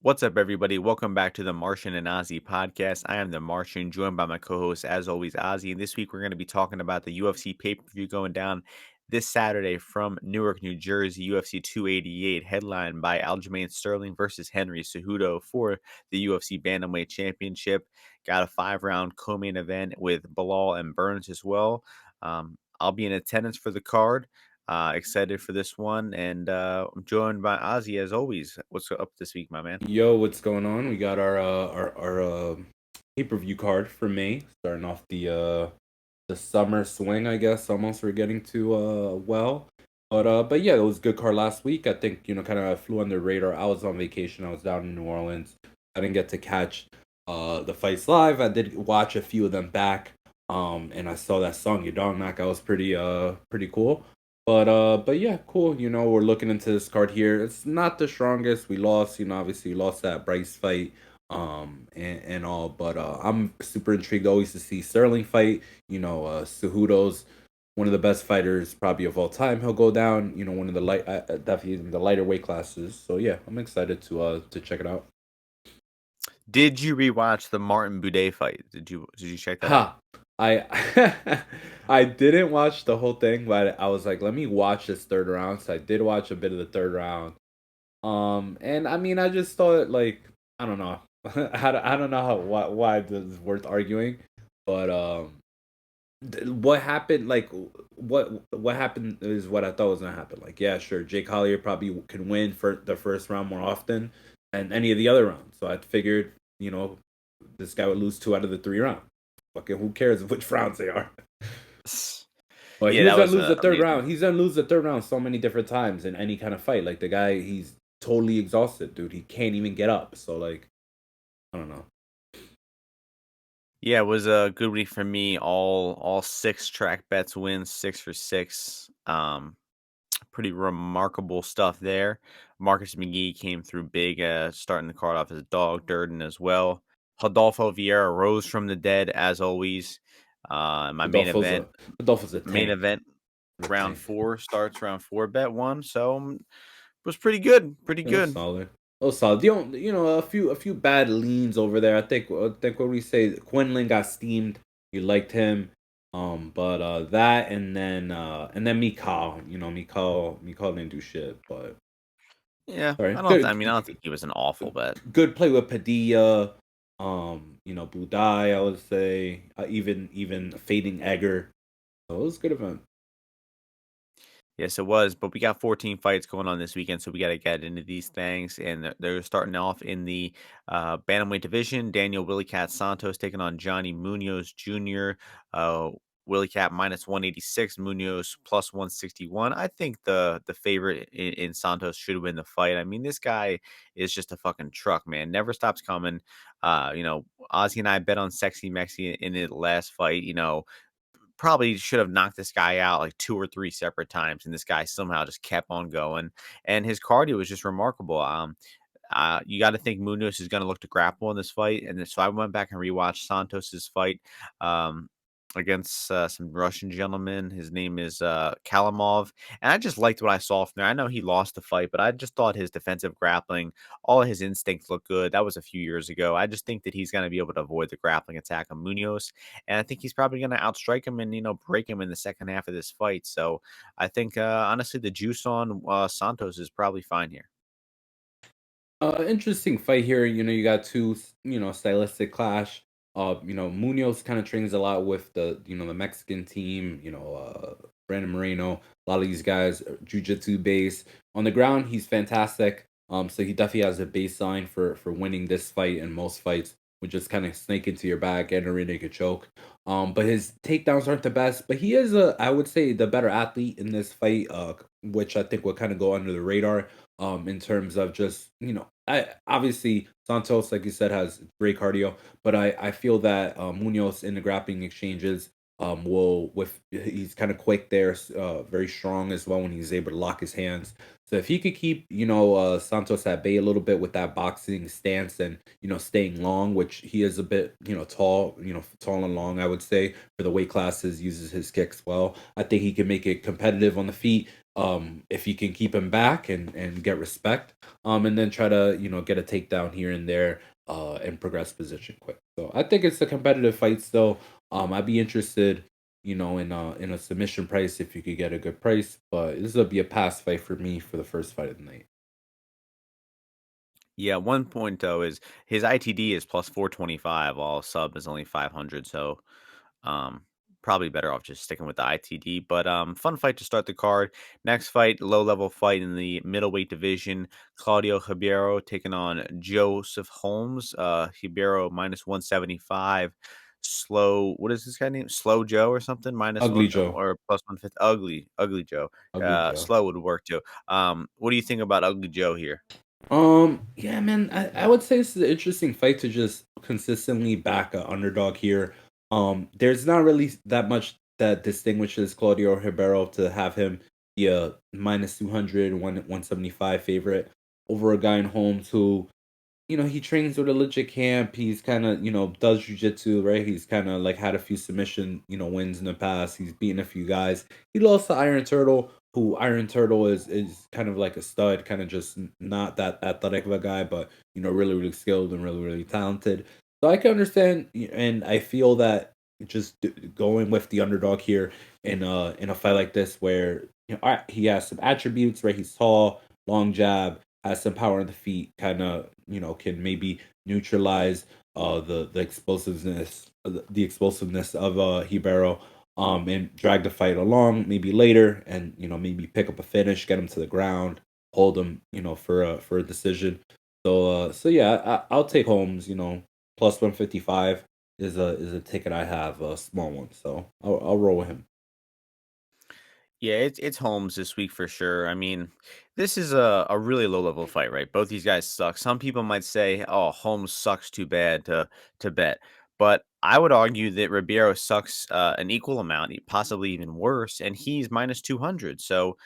What's up, everybody? Welcome back to the Martian and Ozzy podcast. I am the Martian, joined by my co-host, as always, Ozzy. And this week, we're going to be talking about the UFC pay-per-view going down this Saturday from Newark, New Jersey, UFC 288, headlined by Aljamain Sterling versus Henry Cejudo for the UFC Bantamweight Championship. Got a 5-round co-main event with Bilal and Burns as well. I'll be in attendance for the card. Excited for this one, and I'm joined by Ozzy as always. What's up this week, my man? Yo, what's going on? We got our pay-per-view card for May, starting off the summer swing, I guess. Almost we're getting to but yeah, it was a good card last week. I think kind of flew under the radar. I was on vacation. I was down in New Orleans. I didn't get to catch the fights live. I did watch a few of them back. And I saw that song "Your Dog Knock." That was pretty cool. But yeah, cool. We're looking into this card here. It's not the strongest. We lost, obviously lost that Bryce fight, and all. But I'm super intrigued always to see Sterling fight. Cejudo's one of the best fighters probably of all time. He'll go down. One of the definitely in the lighter weight classes. So yeah, I'm excited to check it out. Did you rewatch the Martin Boudet fight? Did you check that out? Ha! I I didn't watch the whole thing, but I was like, let me watch this third round. So I did watch a bit of the third round. And I mean, I just thought like I don't know, I don't know why this is worth arguing, but what happened? Like what happened is what I thought was gonna happen. Like yeah, sure, Jake Collier probably can win for the first round more often than any of the other rounds. So I figured this guy would lose 2 out of the 3 rounds. Fucking who cares which rounds they are? But Yeah, he was that gonna was lose the third amazing. round. He's gonna lose the third round so many different times in any kind of fight. Like the guy, he's totally exhausted, dude. He can't even get up. So like, I don't know. Yeah, it was a good week for me. All six track bets wins, 6 for 6. Pretty remarkable stuff there. Marcus McGee came through big, starting the card off as a dog. Durden as well. Rodolfo Vieira rose from the dead as always. My main Adolfo's event, a Adolfo's a main tank. event A round tank. 4 starts round 4 bet 1. So was pretty good, pretty It was good. solid. It was solid. A few bad leans over there. I think when we say Quinlan got steamed, you liked him. But that and then Mikal. Mikal didn't do shit. But Yeah, sorry, I don't think he was an awful bet. good play with Padilla. Budai, I would say, even fading Egger. So it was a good event. Yes, it was, but we got 14 fights going on this weekend, so we got to get into these things. And they're starting off in the bantamweight division. Daniel Willie Cat Santos taking on Johnny Munoz Jr. Uh, Willie Cat minus 186, Munoz plus 161. I think the favorite in Santos should win the fight. I mean, this guy is just a fucking truck, man. Never stops coming. Ozzy and I bet on Sexy Mexi in the last fight. Probably should have knocked this guy out like 2 or 3 separate times, and this guy somehow just kept on going, and his cardio was just remarkable. You gotta think Munoz is gonna look to grapple in this fight, and then so I went back and rewatched Santos's fight, against, some Russian gentleman. His name is, Kalimov, and I just liked what I saw from there. I know he lost the fight, but I just thought his defensive grappling, all of his instincts looked good. That was a few years ago. I just think that he's gonna be able to avoid the grappling attack of Munoz, and I think he's probably gonna outstrike him and, break him in the second half of this fight. So I think, honestly, the juice on, Santos is probably fine here. Interesting fight here. You got two, stylistic clash. Munoz kind of trains a lot with the Mexican team. Brandon Moreno. A lot of these guys, jiu-jitsu base on the ground. He's fantastic. So he definitely has a baseline for winning this fight and most fights, which just kind of snake into your back and a rear naked choke. But his takedowns aren't the best. But he is I would say, the better athlete in this fight. Which I think will kind of go under the radar in terms of just I obviously Santos, like you said, has great cardio, but I feel that Munoz in the grappling exchanges will with he's kind of quick there, very strong as well when he's able to lock his hands. So if he could keep Santos at bay a little bit with that boxing stance and staying long, which he is a bit tall, tall and long, I would say for the weight classes, uses his kicks well. I think he can make it competitive on the feet. if you can keep him back and get respect, and then try to get a takedown here and there, and progress position quick. So I think it's a competitive fight still. I'd be interested, in a submission price if you could get a good price, but this will be a pass fight for me for the first fight of the night. Yeah, one point though is his ITD is plus 425, while sub is only 500. So Um, probably better off just sticking with the ITD, but fun fight to start the card. Next fight, low level fight in the middleweight division. Claudio Ribeiro taking on Joseph Holmes. Ribeiro minus 175. Slow, what is this guy name? Slow Joe or something? Minus Ugly one Joe, or plus 150. Ugly Joe. ugly Joe. Slow would work too. What do you think about Ugly Joe here? Yeah, man, I would say this is an interesting fight to just consistently back a underdog here. There's not really that much that distinguishes Claudio Ribeiro to have him be a minus 200, 175 favorite over a guy in Holmes who he trains with a legit camp. He's kind of, does jujitsu, right? He's kind of like had a few submission, wins in the past. He's beaten a few guys. He lost to Iron Turtle, who Iron Turtle is kind of like a stud, kind of just not that athletic of a guy, but really, really skilled and really, really talented. So I can understand, and I feel that just going with the underdog here in a fight like this, where all right, he has some attributes, right? He's tall, long jab, has some power on the feet, kind of can maybe neutralize the explosiveness the explosiveness of Hibero, and drag the fight along maybe later, and maybe pick up a finish, get him to the ground, hold him for a decision. So yeah, I'll take Holmes. Plus 155 is a ticket I have, a small one, so I'll roll with him. Yeah, it's Holmes this week for sure. I mean, this is a really low level fight, right? Both these guys suck. Some people might say, "Oh, Holmes sucks too bad to bet," but I would argue that Ribeiro sucks an equal amount, possibly even worse, and he's minus 200. So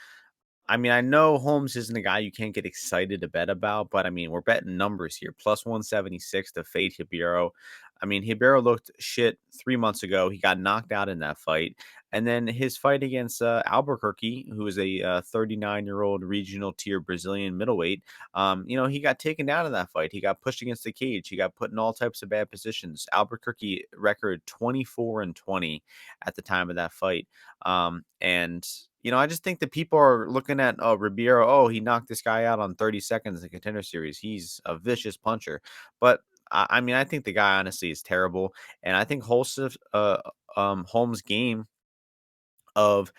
I mean, I know Holmes isn't a guy you can't get excited to bet about, but I mean, we're betting numbers here. Plus 176 to fade Hibero. I mean, Hibero looked shit 3 months ago. He got knocked out in that fight. And then his fight against Albuquerque, who is a 39-year-old regional tier Brazilian middleweight, he got taken down in that fight. He got pushed against the cage. He got put in all types of bad positions. Albuquerque record 24-20 at the time of that fight. And I just think that people are looking at Ribeiro. Oh, he knocked this guy out on 30 seconds in the Contender Series. He's a vicious puncher. But I mean, I think the guy honestly is terrible, and I think Holmes' game of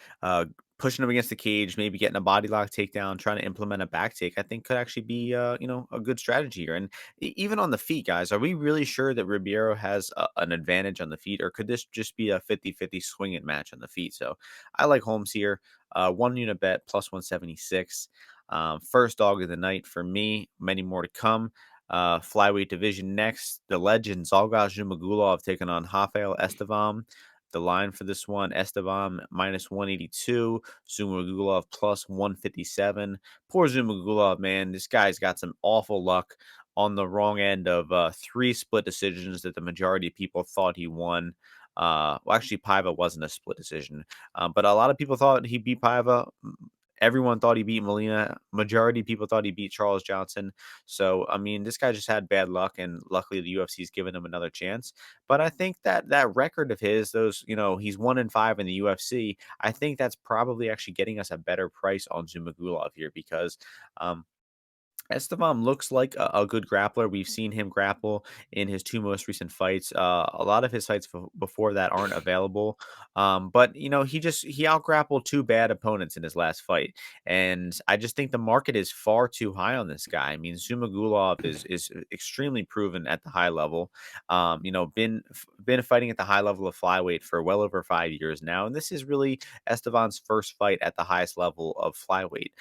pushing him against the cage, maybe getting a body lock takedown, trying to implement a back take, I think could actually be a good strategy here. And even on the feet, guys, are we really sure that Ribeiro has an advantage on the feet, or could this just be a 50-50 swing and match on the feet? So I like Holmes here. 1 unit bet plus 176. First dog of the night for me. Many more to come. Flyweight division next. The legend Zalgas Zhumagulov taking on Rafael Estevam. The line for this one, Estevam minus 182, Zumagulov plus 157. Poor Zumagulov, man. This guy's got some awful luck on the wrong end of three split decisions that the majority of people thought he won. Well, actually, Paiva wasn't a split decision, but a lot of people thought he beat Paiva. Everyone thought he beat Molina. Majority of people thought he beat Charles Johnson. So, I mean, this guy just had bad luck, and luckily the UFC's given him another chance. But I think that record of his, he's 1-5 in the UFC. I think that's probably actually getting us a better price on Zumagulov here because um, Estevam looks like a good grappler. We've seen him grapple in his two most recent fights. A lot of his fights before that aren't available. But he out grappled two bad opponents in his last fight, and I just think the market is far too high on this guy. I mean, Zumagulov is extremely proven at the high level. Been fighting at the high level of flyweight for well over 5 years now, and this is really Estevan's first fight at the highest level of flyweight.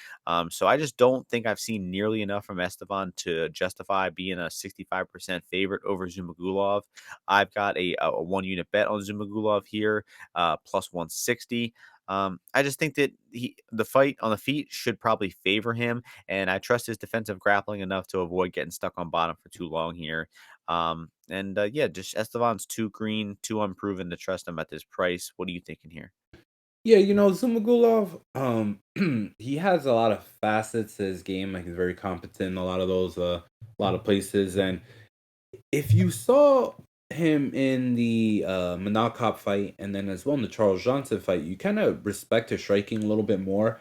So I just don't think I've seen nearly enough from Esteban to justify being a 65% favorite over Zumagulov. I've got a 1 unit bet on Zumagulov here, plus 160. I just think that the fight on the feet should probably favor him, and I trust his defensive grappling enough to avoid getting stuck on bottom for too long here. Yeah, just Esteban's too green, too unproven to trust him at this price. What are you thinking here? Yeah, Zumagulov, he has a lot of facets to his game. Like he's very competent in a lot of those, a lot of places. And if you saw him in the Manakop fight, and then as well in the Charles Johnson fight, you kind of respect his striking a little bit more.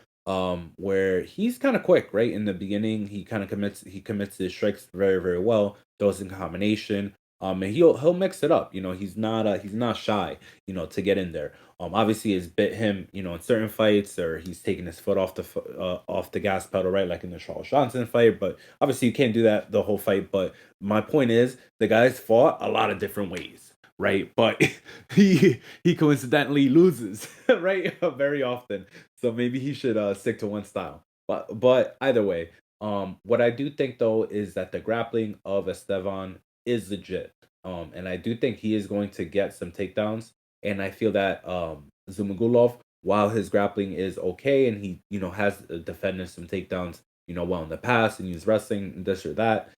Where he's kind of quick, right? In the beginning, he commits his strikes very, very well, those in combination. And he'll mix it up. He's not shy, to get in there. Obviously, it's bit him, in certain fights, or he's taking his foot off the gas pedal, right? Like in the Charles Johnson fight. But obviously, you can't do that the whole fight. But my point is, the guy's fought a lot of different ways, right? But he coincidentally loses, right? Very often. So maybe he should stick to one style. But either way, what I do think though is that the grappling of Estevan is legit. And I do think he is going to get some takedowns. And I feel that Zumagulov, while his grappling is okay and he, has defended some takedowns, well in the past and he's wrestling and this or that,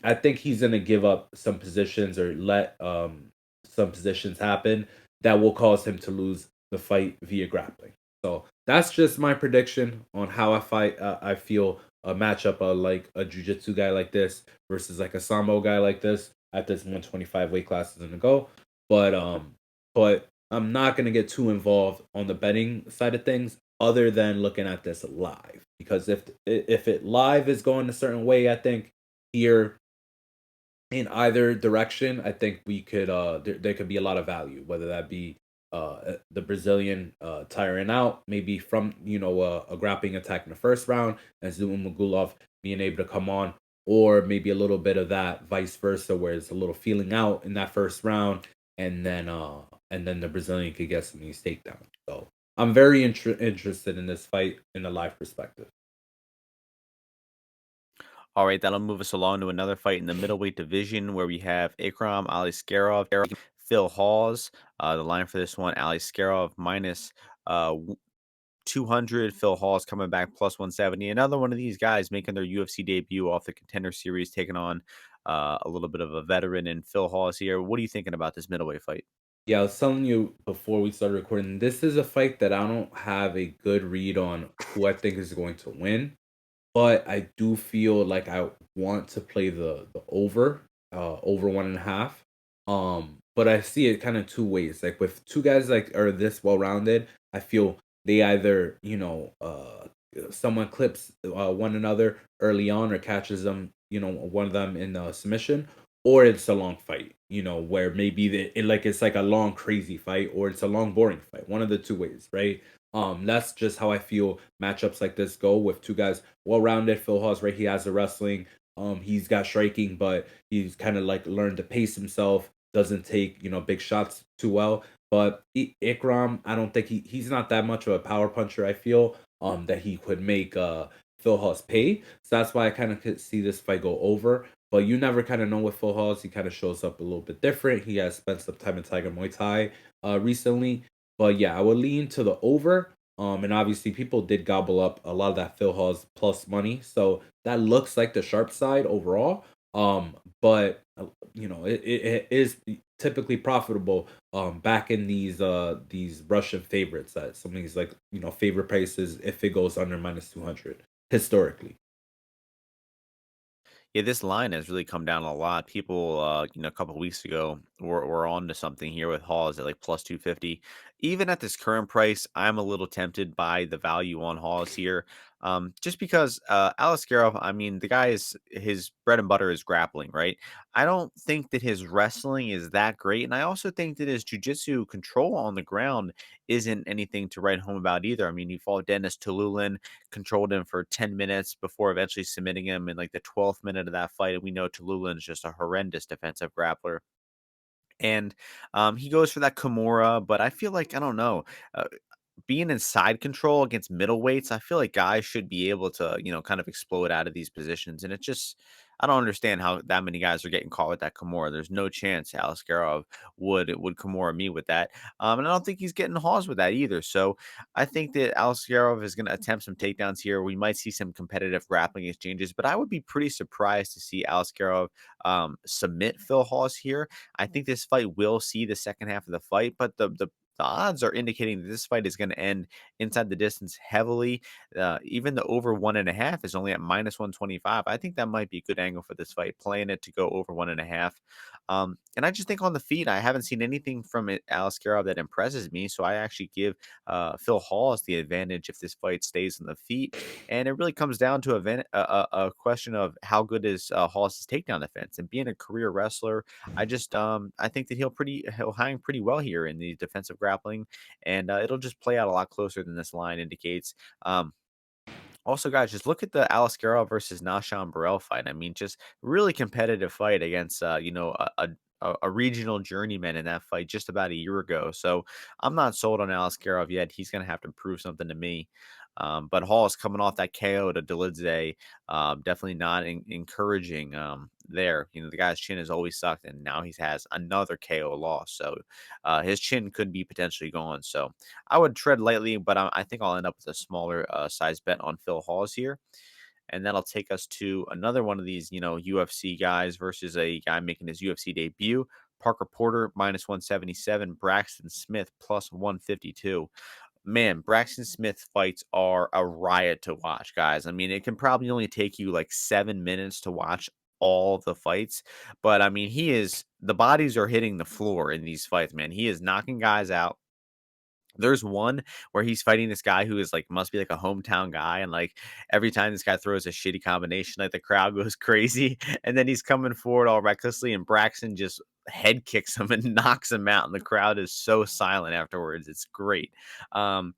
I think he's gonna give up some positions or let some positions happen that will cause him to lose the fight via grappling. So that's just my prediction on how I feel a matchup of like a jiu-jitsu guy like this versus like a sambo guy like this at this 125 weight classes in a go. But I'm not gonna get too involved on the betting side of things other than looking at this live. Because if it live is going a certain way, I think here in either direction, I think we could there could be a lot of value, whether that be the Brazilian tiring out, maybe from a grappling attack in the first round, and Magulov being able to come on, or maybe a little bit of that vice versa, where it's a little feeling out in that first round, and then the Brazilian could get some of these takedowns. So I'm very interested in this fight in a live perspective. All right, that'll move us along to another fight in the middleweight division where we have Ikram Aliskerov, Phil Hawes. The line for this one, Aliskerov minus 200. Phil Hawes coming back plus 170. Another one of these guys making their UFC debut off the Contender Series, taking on a little bit of a veteran in Phil Hawes here. What are you thinking about this middleweight fight? Yeah, I was telling you before we started recording, this is a fight that I don't have a good read on who I think is going to win. But I do feel like I want to play the over 1.5. But I see it kind of two ways. Like with two guys like are this well rounded, I feel they either someone clips one another early on or catches them, one of them in submission, or it's a long fight. Where maybe it's like a long crazy fight, or it's a long boring fight. One of the two ways, right? That's just how I feel matchups like this go with two guys well rounded. Phil Hawes, right? He has the wrestling. He's got striking, but he's kind of like learned to pace himself. Doesn't take big shots too well. But Ikram, I don't think he's not that much of a power puncher. I feel that he could make Phil Hawes pay. So that's why I kind of could see this fight go over. But you never kind of know with Phil Hawes. He kind of shows up a little bit different. He has spent some time in Tiger Muay Thai recently. But yeah, I would lean to the over. And obviously, people did gobble up a lot of that Phil Hawes plus money, so that looks like the sharp side overall. But it is typically profitable. Back in these Russian favorites at some of these like favorite prices if it goes under minus 200 historically. Yeah, this line has really come down a lot. People, a couple weeks ago were on to something here with Hawes at like plus 250. Even at this current price, I'm a little tempted by the value on Hawes here. Just because Alice Garov, I mean, the guy is his bread and butter is grappling, right? I don't think that his wrestling is that great. And I also think that his jujitsu control on the ground isn't anything to write home about either. I mean, he fought Dennis Tululin, controlled him for 10 minutes before eventually submitting him in like the 12th minute of that fight. And we know Tululin is just a horrendous defensive grappler. And he goes for that Kimura, but I feel like, I don't know. Uh, Being in side control against middleweights, I feel like guys should be able to, kind of explode out of these positions. And it just, I don't understand how that many guys are getting caught with that Kimura. There's no chance Aliskerov would Kimura me with that. And I don't think he's getting Hawes with that either. So I think that Aliskerov is going to attempt some takedowns here. We might see some competitive grappling exchanges, but I would be pretty surprised to see Aliskerov submit Phil Hawes here. I think this fight will see the second half of the fight, but the the odds are indicating that this fight is going to end inside the distance heavily. Even the over 1.5 is only at -125. I think that might be a good angle for this fight, playing it to go over 1.5. And I just think on the feet, I haven't seen anything from it, Aliskerov, that impresses me. So I actually give Phil Hawes the advantage if this fight stays on the feet. And it really comes down to a question of how good is Hawes' takedown defense. And being a career wrestler, I think that he'll hang pretty well here in the defensive grappling, and it'll just play out a lot closer than this line indicates. Also, guys, just look at the Aliskerov versus Nashan Burrell fight. I mean, just really competitive fight against a regional journeyman in that fight just about a year ago. So I'm not sold on Aliskerov yet. He's going to have to prove something to me. But Hall is coming off that KO to Dolidze. Definitely not encouraging there. You know, the guy's chin has always sucked, and now he has another KO loss. So his chin could be potentially gone. So I would tread lightly, but I think I'll end up with a smaller size bet on Phil Hawes here. And that'll take us to another one of these, UFC guys versus a guy making his UFC debut. Parker Porter -177, Braxton Smith +152. Man, Braxton Smith fights are a riot to watch, guys. I mean, it can probably only take you like 7 minutes to watch all the fights, but I mean, the bodies are hitting the floor in these fights, man. He is knocking guys out. There's one where he's fighting this guy who is like must be like a hometown guy, and like every time this guy throws a shitty combination, like the crowd goes crazy, and then he's coming forward all recklessly, and Braxton just head kicks him and knocks him out, and the crowd is so silent afterwards. It's great. The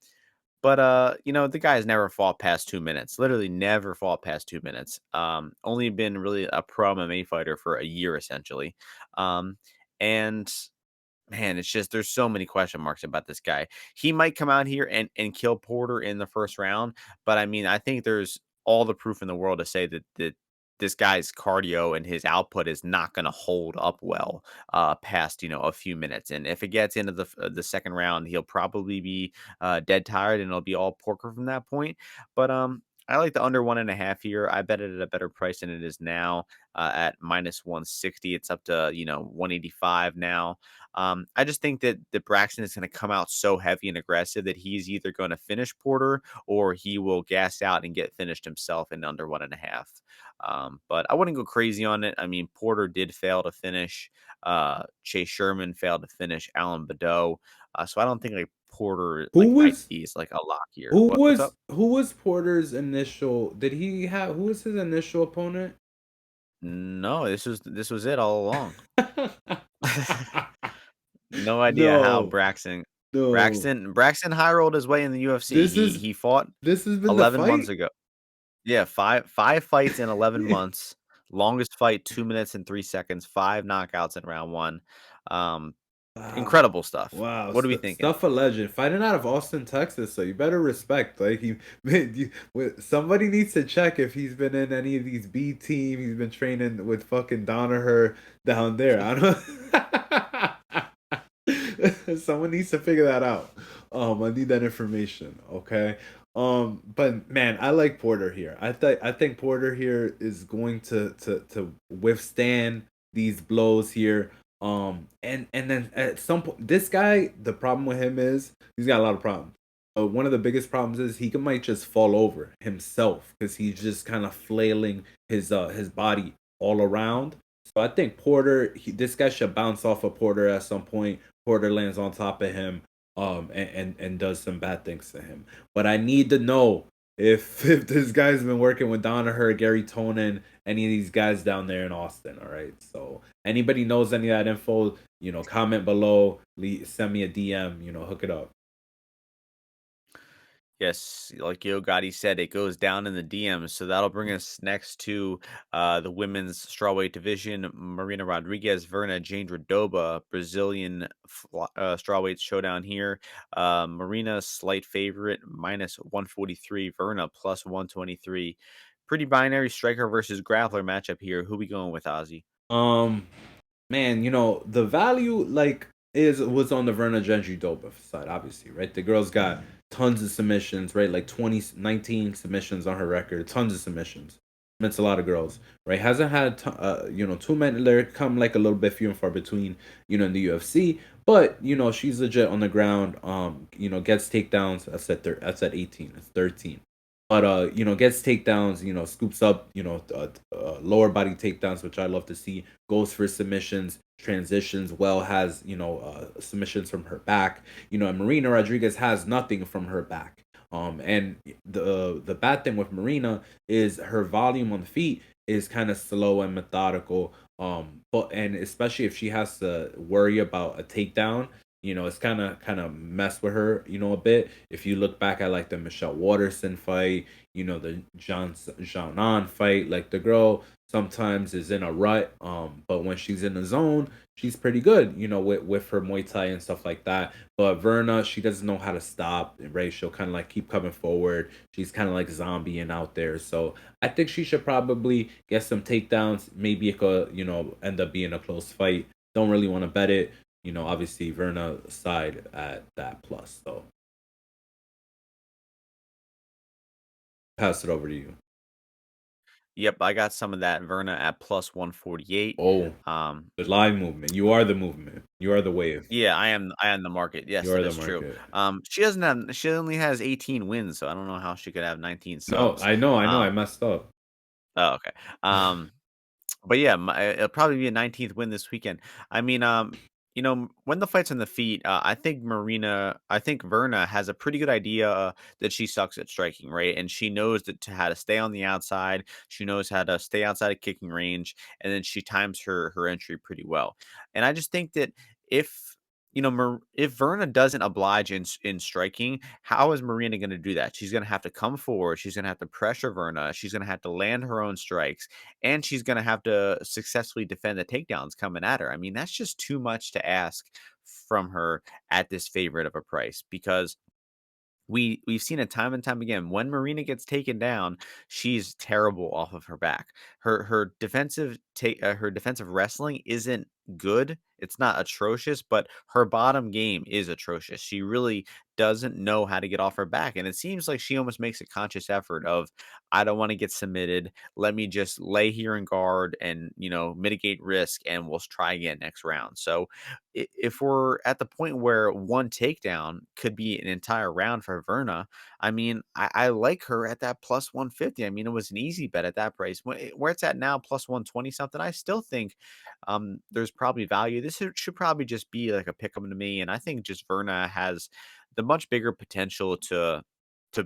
guy has never fought past 2 minutes. Literally never fought past 2 minutes. Only been really a pro MMA fighter for a year essentially. And Man, it's just there's so many question marks about this guy. He might come out here and kill Porter in the first round, but I mean, I think there's all the proof in the world to say that this guy's cardio and his output is not going to hold up well past a few minutes. And if it gets into the second round, he'll probably be dead tired and it'll be all Porker from that point. But I like the under 1.5 here. I bet it at a better price than it is now at -160. It's up to 185 now. I just think that Braxton is going to come out so heavy and aggressive that he's either going to finish Porter or he will gas out and get finished himself in under 1.5. But I wouldn't go crazy on it. I mean, Porter did fail to finish. Chase Sherman failed to finish. Alan Badeau. So I don't think like Porter Who like was IC is like a lock here. who What's was up? who was Porter's initial? Did he have who was his initial opponent? No, this was it all along. No idea how No, Braxton no. Braxton Braxton high rolled his way in the UFC. This He is he fought this has been the 11 months fight? ago. Yeah, five fights in 11 months. Longest fight 2 minutes and 3 seconds, 5 knockouts in round 1. Um, Wow. Incredible stuff. Wow. What are we thinking? Stuff a legend. Fighting out of Austin, Texas, so you better respect. Like somebody needs to check if he's been in any of these B team. He's been training with fucking Donaher down there. I don't someone needs to figure that out. I need that information. Okay. But man, I like Porter here. I think Porter here is going to withstand these blows here. And then at some point, this guy, the problem with him is he's got a lot of problems. One of the biggest problems is might just fall over himself because he's just kind of flailing his body all around. So I think Porter, this guy should bounce off of Porter at some point. Porter lands on top of him, and does some bad things to him. But I need to know if this guy's been working with Donaher, Gary Tonin, any of these guys down there in Austin. All right, so anybody knows any of that info, comment below, send me a DM, hook it up. Yes, like Yo Gotti said, it goes down in the DMs. So that'll bring us next to the women's strawweight division. Marina Rodriguez, Verna Jandiroba, Brazilian strawweight showdown here. Marina slight favorite, -143. Verna +123. Pretty binary striker versus grappler matchup here. Who we going with, Ozzy? Um, Man, the value was on the Verna Jandiroba side, obviously, right? The girl's got tons of submissions, right? Like 20, 19 submissions on her record, tons of submissions. It's a lot of girls, right? Hasn't had too many. There come like a little bit few and far between, in the UFC. But she's legit on the ground. Gets takedowns. That's at 18. It's 13. But gets takedowns. Scoops up. Lower body takedowns, which I love to see. Goes for submissions, transitions. Well, has submissions from her back. And Marina Rodriguez has nothing from her back. And the bad thing with Marina is her volume on the feet is kind of slow and methodical. But and especially if she has to worry about a takedown, it's kind of mess with her, a bit. If you look back at like the Michelle Waterson fight, the Jourdain fight, like the girl sometimes is in a rut. But when she's in the zone, she's pretty good, with her Muay Thai and stuff like that. But Verna, she doesn't know how to stop, right? She'll kind of like keep coming forward. She's kind of like zombieing out there. So I think she should probably get some takedowns. Maybe it could, end up being a close fight. Don't really want to bet it. Obviously Verna side at that plus. So pass it over to you. Yep, I got some of that Verna at plus 148. Oh, Um, the live movement. You are the movement. You are the wave. yeah, I am the market. You Yes, are that the is true. market. She only has 18 wins, so I don't know how she could have 19 No, subs. I know. I Um, messed up. oh, okay. Um, But yeah, it'll probably be a 19th win this weekend. I mean, when the fight's on the feet, I think Verna has a pretty good idea that she sucks at striking, right? And she knows how to stay on the outside. She knows how to stay outside of kicking range, and then she times her entry pretty well. And I just think that if if Verna doesn't oblige in striking, how is Marina going to do that? She's going to have to come forward. She's going to have to pressure Verna. She's going to have to land her own strikes, and she's going to have to successfully defend the takedowns coming at her. I mean, that's just too much to ask from her at this favorite of a price because we've seen it time and time again. When Marina gets taken down, she's terrible off of her back. Her defensive wrestling isn't good. It's not atrocious, but her bottom game is atrocious. She really doesn't know how to get off her back, and it seems like she almost makes a conscious effort of, I don't want to get submitted. Let me just lay here and guard and mitigate risk, and we'll try again next round. So if we're at the point where one takedown could be an entire round for Verna, I mean, I like her at that plus 150. I mean, it was an easy bet at that price. Where it's at now, plus 120 something, I still think there's probably value. This should probably just be like a pick 'em to me. And I think just Verna has the much bigger potential to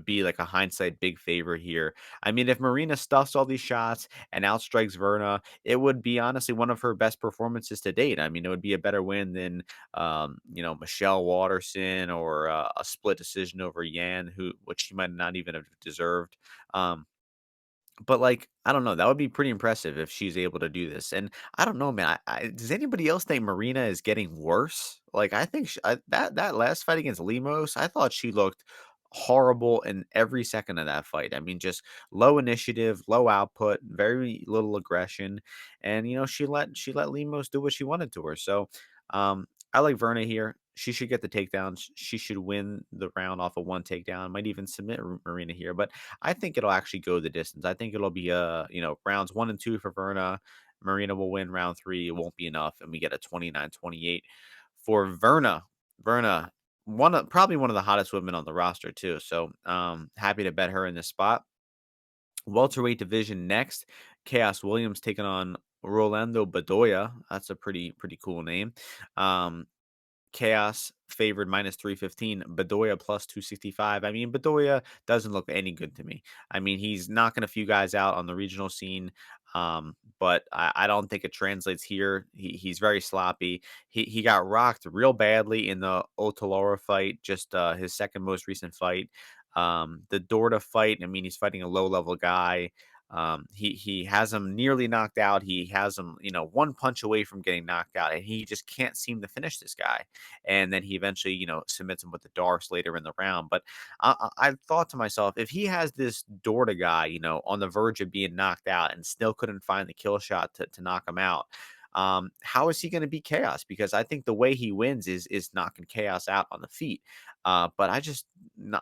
be like a hindsight big favorite here. I mean, if Marina stuffs all these shots and outstrikes Verna, it would be honestly one of her best performances to date. I mean, it would be a better win than Michelle Waterson or a split decision over Yan, which she might not even have deserved. Um, but, like, I don't know, that would be pretty impressive if she's able to do this, and I don't know, man, does anybody else think Marina is getting worse? Like, I think sh that last fight against Lemos, I thought she looked horrible in every second of that fight. I mean, just low initiative, low output, very little aggression, and, she let Lemos do what she wanted to her, so, I like Verna here. She should get the takedown. She should win the round off of one takedown, might even submit Marina here, but I think it'll actually go the distance. I think it'll be rounds 1 and 2 for Verna. Marina will win round 3. It won't be enough, and we get a 29-28 for Verna. Verna, probably one of the hottest women on the roster too. So happy to bet her in this spot. Welterweight division next. Chaos Williams taking on Rolando Bedoya. That's a pretty cool name. Um, Chaos favored minus 315, Bedoya plus 265. I mean, Bedoya doesn't look any good to me. I mean, he's knocking a few guys out on the regional scene, but I don't think it translates here. He's very sloppy. He got rocked real badly in the Otalora fight, just his second most recent fight. The Dorda fight, I mean, he's fighting a low level guy. He has him nearly knocked out. He has him, one punch away from getting knocked out, and he just can't seem to finish this guy. And then he eventually, submits him with the darks later in the round. But I thought to myself, if he has this Dorda guy, on the verge of being knocked out and still couldn't find the kill shot to knock him out, How is he going to beat Chaos? Because I think the way he wins is knocking Chaos out on the feet. But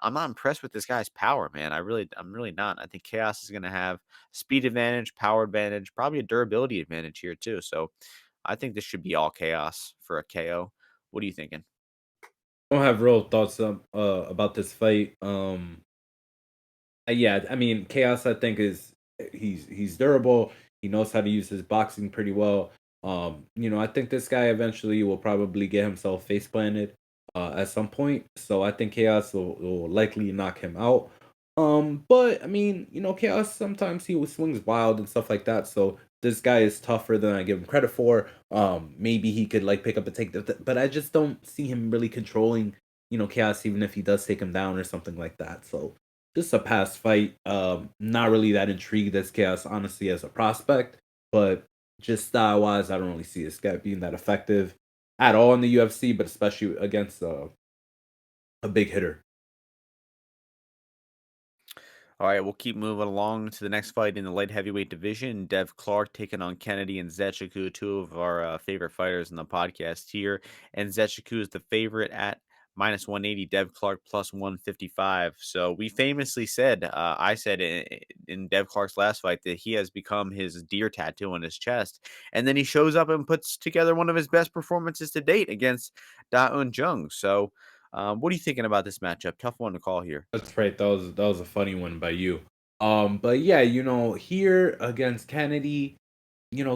I'm not impressed with this guy's power, man. I'm really not. I think Chaos is going to have speed advantage, power advantage, probably a durability advantage here too. So I think this should be all Chaos for a KO. What are you thinking? I don't have real thoughts about this fight. Yeah, I mean, Chaos, I think he's durable. He knows how to use his boxing pretty well. I think this guy eventually will probably get himself face planted at some point. So I think Chaos will likely knock him out. But I mean, Chaos sometimes he swings wild and stuff like that. So this guy is tougher than I give him credit for. Maybe he could like pick up a take, but I just don't see him really controlling, Chaos, even if he does take him down or something like that. So just a past fight. Not really that intrigued as Chaos, honestly, as a prospect, but just style wise, I don't really see this guy being that effective at all in the UFC, but especially against a big hitter. All right, we'll keep moving along to the next fight in the light heavyweight division. Dev Clark taking on Kennedy and Nzechukwu, two of our favorite fighters in the podcast here. And Nzechukwu is the favorite at minus 180, Dev Clark plus 155. So we famously said, I said in Dev Clark's last fight that he has become his deer tattoo on his chest. And then he shows up and puts together one of his best performances to date against Da Un Jung. So what are you thinking about this matchup? Tough one to call here. That's right. That was a funny one by you. But yeah, here against Kennedy,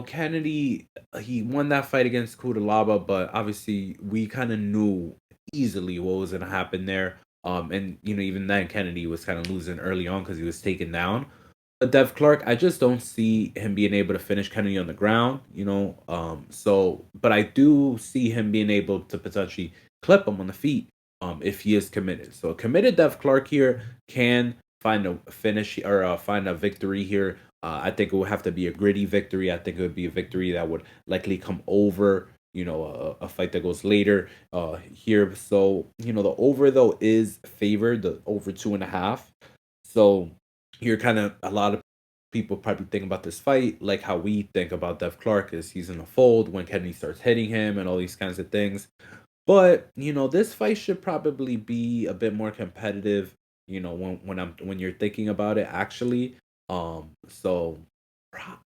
Kennedy, he won that fight against Kudalaba, but obviously we kind of knew easily what was gonna happen there. And even then Kennedy was kind of losing early on because he was taken down. But Dev Clark, I just don't see him being able to finish Kennedy on the ground, but I do see him being able to potentially clip him on the feet, if he is committed. So a committed Dev Clark here can find a finish or find a victory here. I think it would have to be a gritty victory. I think it would be a victory that would likely come over, a fight that goes later here. So, the over though is favored, the over 2.5. So you're kind of a lot of people probably think about this fight like how we think about Dev Clark is he's in a fold when Kennedy starts hitting him and all these kinds of things. But this fight should probably be a bit more competitive. When you're thinking about it, actually. So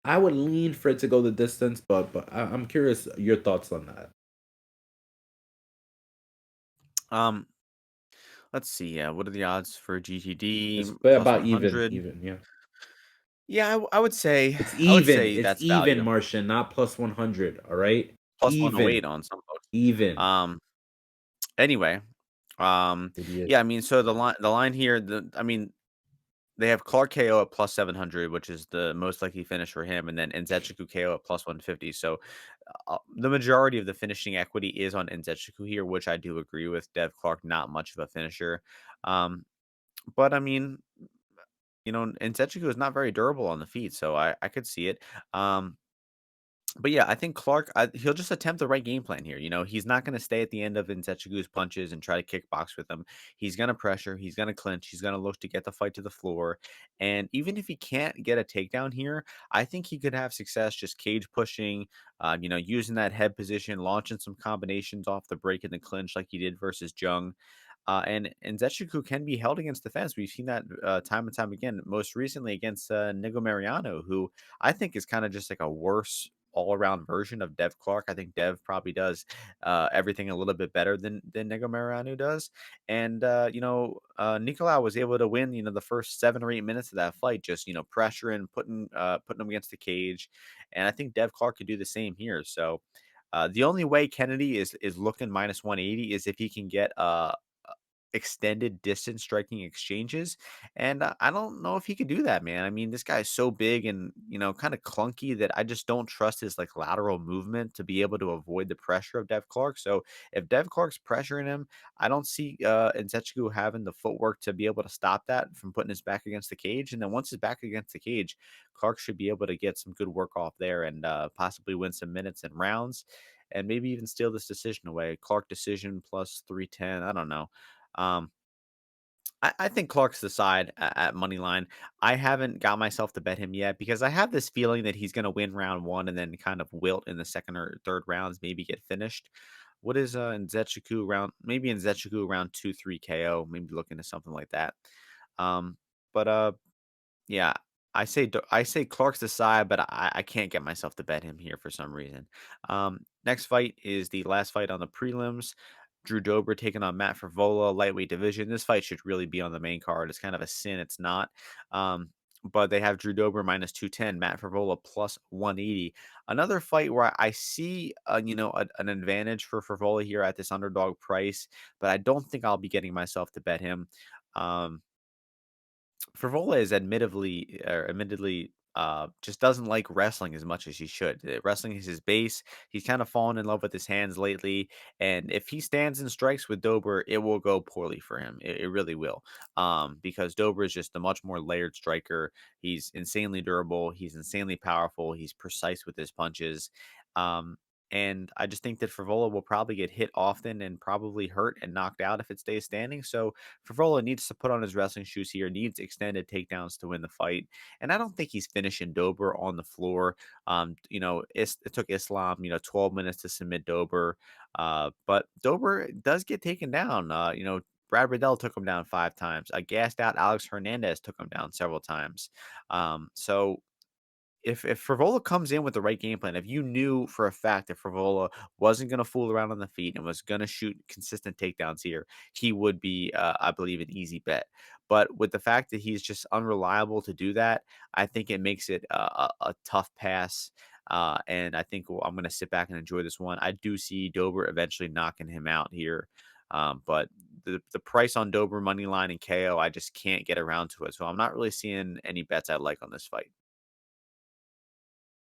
I would lean for it to go the distance, but I'm curious your thoughts on that. Um, Let's see. Yeah, what are the odds for GTD It's plus about even, 100? even, yeah. Yeah, It's I would even. say It's that's even, value. Martian, not plus 100. All right, Plus 108 even, on some folks. even, Um, anyway, idiot. yeah, I mean, so the line here, I mean, they have Clark KO at plus 700, which is the most likely finish for him, and then Nzechukwu KO at plus 150. So the majority of the finishing equity is on Nzechukwu here, which I do agree with. Dev Clark, not much of a finisher. Um, but I mean, and Nzechukwu is not very durable on the feet, so I could see it. But yeah, I think Clark, he'll just attempt the right game plan here. He's not going to stay at the end of Nzechukwu's punches and try to kickbox with him. He's going to pressure, he's going to clinch, he's going to look to get the fight to the floor. And even if he can't get a takedown here, I think he could have success just cage pushing, using that head position, launching some combinations off the break in the clinch like he did versus Jung. And Nzechukwu can be held against the fence. We've seen that time and time again. Most recently against Nigo Mariano, who I think is kind of just like a worse all around version of Dev Clark. I think Dev probably does everything a little bit better than Nigo Mariano does. And Nicolau was able to win. The first 7 or 8 minutes of that fight, just pressuring, putting him against the cage. And I think Dev Clark could do the same here. So. The only way Kennedy is looking minus 180 is if he can get extended distance striking exchanges. And I don't know if he could do that, man. I mean, this guy is so big and, kind of clunky that I just don't trust his like lateral movement to be able to avoid the pressure of Dev Clark. So if Dev Clark's pressuring him, I don't see Nzechukwu having the footwork to be able to stop that from putting his back against the cage. And then once his back against the cage, Clark should be able to get some good work off there and possibly win some minutes and rounds and maybe even steal this decision away. Clark decision plus 310. I don't know. Um, I think Clark's the side at money line. I haven't got myself to bet him yet because I have this feeling that he's going to win round one and then kind of wilt in the second or third rounds, maybe get finished. What is Nzechukwu round? Maybe Nzechukwu round 2-3 KO. Maybe looking at something like that. Um, but yeah, I say Clark's the side, but I can't get myself to bet him here for some reason. Next fight is the last fight on the prelims. Drew Dober taking on Matt Frevola, lightweight division. This fight should really be on the main card. It's kind of a sin it's not. Um, but they have Drew Dober minus 210, Matt Frevola plus 180. Another fight where I see, an advantage for Frevola here at this underdog price, but I don't think I'll be getting myself to bet him. Um, Frivola is admittedly just doesn't like wrestling as much as he should. Wrestling is his base. He's kind of fallen in love with his hands lately, and if he stands and strikes with Dober, it will go poorly for him. It really will, because Dober is just a much more layered striker. He's insanely durable. He's insanely powerful. He's precise with his punches. Um, and I just think that Frivola will probably get hit often and probably hurt and knocked out if it stays standing. So Favola needs to put on his wrestling shoes here, needs extended takedowns to win the fight. And I don't think he's finishing Dober on the floor. It took Islam, 12 minutes to submit Dober. But Dober does get taken down. Brad Riddell took him down 5 times. A gassed out Alex Hernandez took him down several times. So if Frivola comes in with the right game plan, if you knew for a fact that Frivola wasn't going to fool around on the feet and was going to shoot consistent takedowns here, he would be, I believe, an easy bet. But with the fact that he's just unreliable to do that, I think it makes it a tough pass. And I think I'm going to sit back and enjoy this one. I do see Dober eventually knocking him out here. But the price on Dober money line and KO, I just can't get around to it. So I'm not really seeing any bets I like on this fight.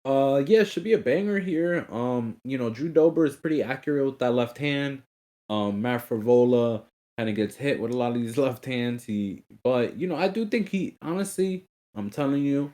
Yeah, it should be a banger here. Drew Dober is pretty accurate with that left hand. Matt Frevola kind of gets hit with a lot of these left hands. But I do think he honestly, I'm telling you,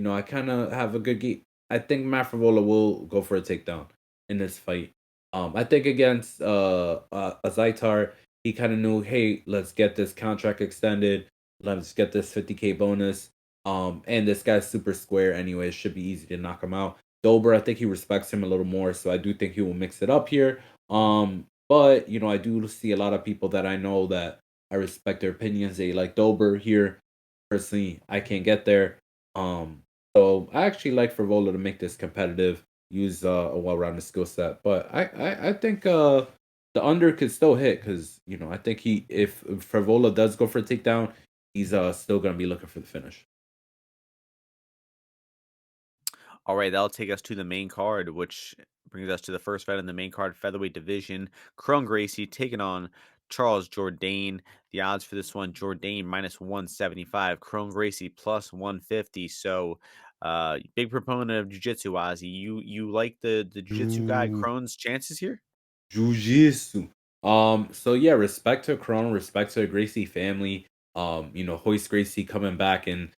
I kind of have a good game. I think Matt Frevola will go for a takedown in this fight. I think against Azaitar, he kind of knew, hey, let's get this contract extended. Let's get this 50K bonus. And this guy's super square anyway. It should be easy to knock him out. Dober, I think he respects him a little more, so I do think he will mix it up here. But I do see a lot of people that I know that I respect their opinions. They like Dober here. Personally, I can't get there. So I actually like Frivola to make this competitive, use a well-rounded skill set. But I think the under could still hit because I think he if Frivola does go for a takedown, he's still gonna be looking for the finish. All right, that'll take us to the main card, which brings us to the first fight in the main card featherweight division. Kron Gracie taking on Charles Jourdain. The odds for this one, Jourdain minus 175, Kron Gracie plus 150. So big proponent of jiu-jitsu, Ozzy. You like the jiu-jitsu guy Kron's chances here? Jiu-jitsu. So yeah, respect to Chrono, respect to the Gracie family. Hoist Gracie coming back and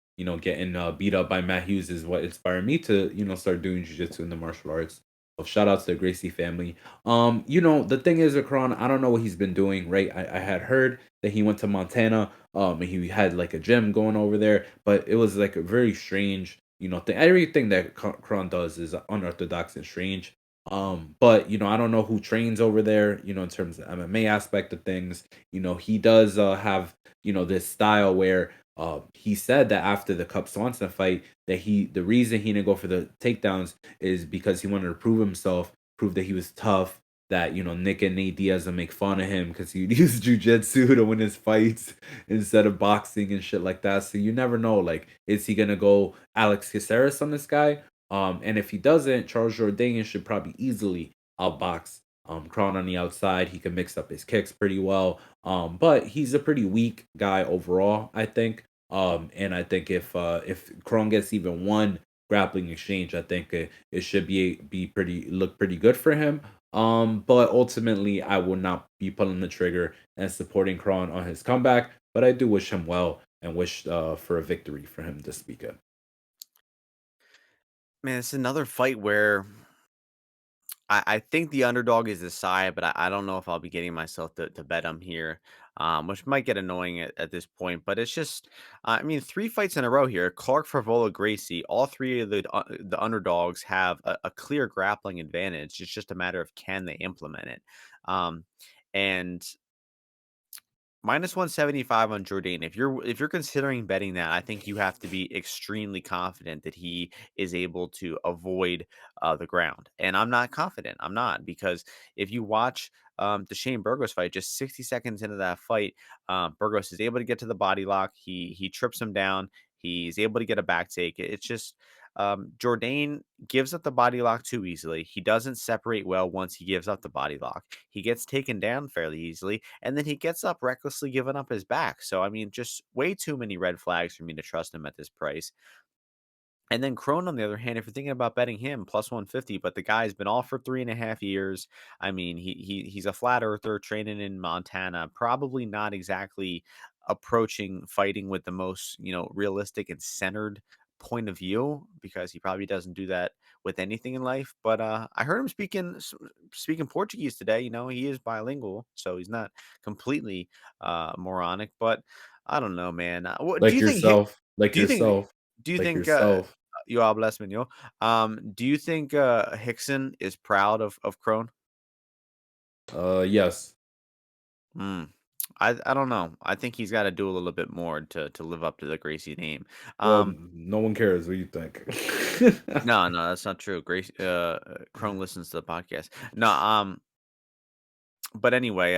getting beat up by Matt Hughes is what inspired me to start doing jiu-jitsu in the martial arts. So shout out to the Gracie family. The thing is with Kron, I don't know what he's been doing, right? I had heard that he went to Montana, and he had like a gym going over there, but it was like a very strange, thing. Everything that Kron does is unorthodox and strange. But I don't know who trains over there, in terms of MMA aspect of things. He does have, this style where he said that after the Cup Swanson fight, that the reason he didn't go for the takedowns is because he wanted to prove himself, prove that he was tough, that Nick and Nate Diaz will make fun of him because he'd use jujitsu to win his fights instead of boxing and shit like that. So you never know, like, is he gonna go Alex Caceres on this guy? And if he doesn't, Charles Jourdain should probably easily outbox Kron on the outside. He can mix up his kicks pretty well. But he's a pretty weak guy overall, I think. And I think if Kron gets even one grappling exchange, I think it should be pretty look pretty good for him. But ultimately, I will not be pulling the trigger and supporting Kron on his comeback. But I do wish him well and wish for a victory for him this weekend. Man, it's another fight where I think the underdog is the side, but I don't know if I'll be getting myself to bet him here. which might get annoying at this point. But it's just, I mean, 3 fights in a row here. Clark-Nzechukwu, Gracie, all three of the underdogs have a clear grappling advantage. It's just a matter of can they implement it. Um, and -175 on Jourdain. If you're considering betting that, I think you have to be extremely confident that he is able to avoid the ground. And I'm not confident. I'm not because if you watch the Shane Burgos fight, just 60 seconds into that fight, Burgos is able to get to the body lock. He trips him down. He's able to get a back take. It's just Jourdain gives up the body lock too easily. He doesn't separate well once he gives up the body lock. He gets taken down fairly easily, and then he gets up recklessly giving up his back. So, I mean, just way too many red flags for me to trust him at this price. And then Crone, on the other hand, if you're thinking about betting him plus 150, but the guy's been off for 3.5 years. I mean, he's a flat earther training in Montana, probably not exactly approaching fighting with the most, realistic and centered point of view because he probably doesn't do that with anything in life. But I heard him speaking Portuguese today. He is bilingual, so he's not completely moronic. But I don't know, man. What do Like you think? yourself, like Do you think? yourself, Do you like think? yourself. You are blessed, Mignon. Do you think Hickson is proud of Crone? Yes. Hmm. I don't know. I think he's got to do a little bit more to live up to the Gracie name. Well, Um, no one cares what you think. no, no, that's not true. Crone listens to the podcast. No, but anyway,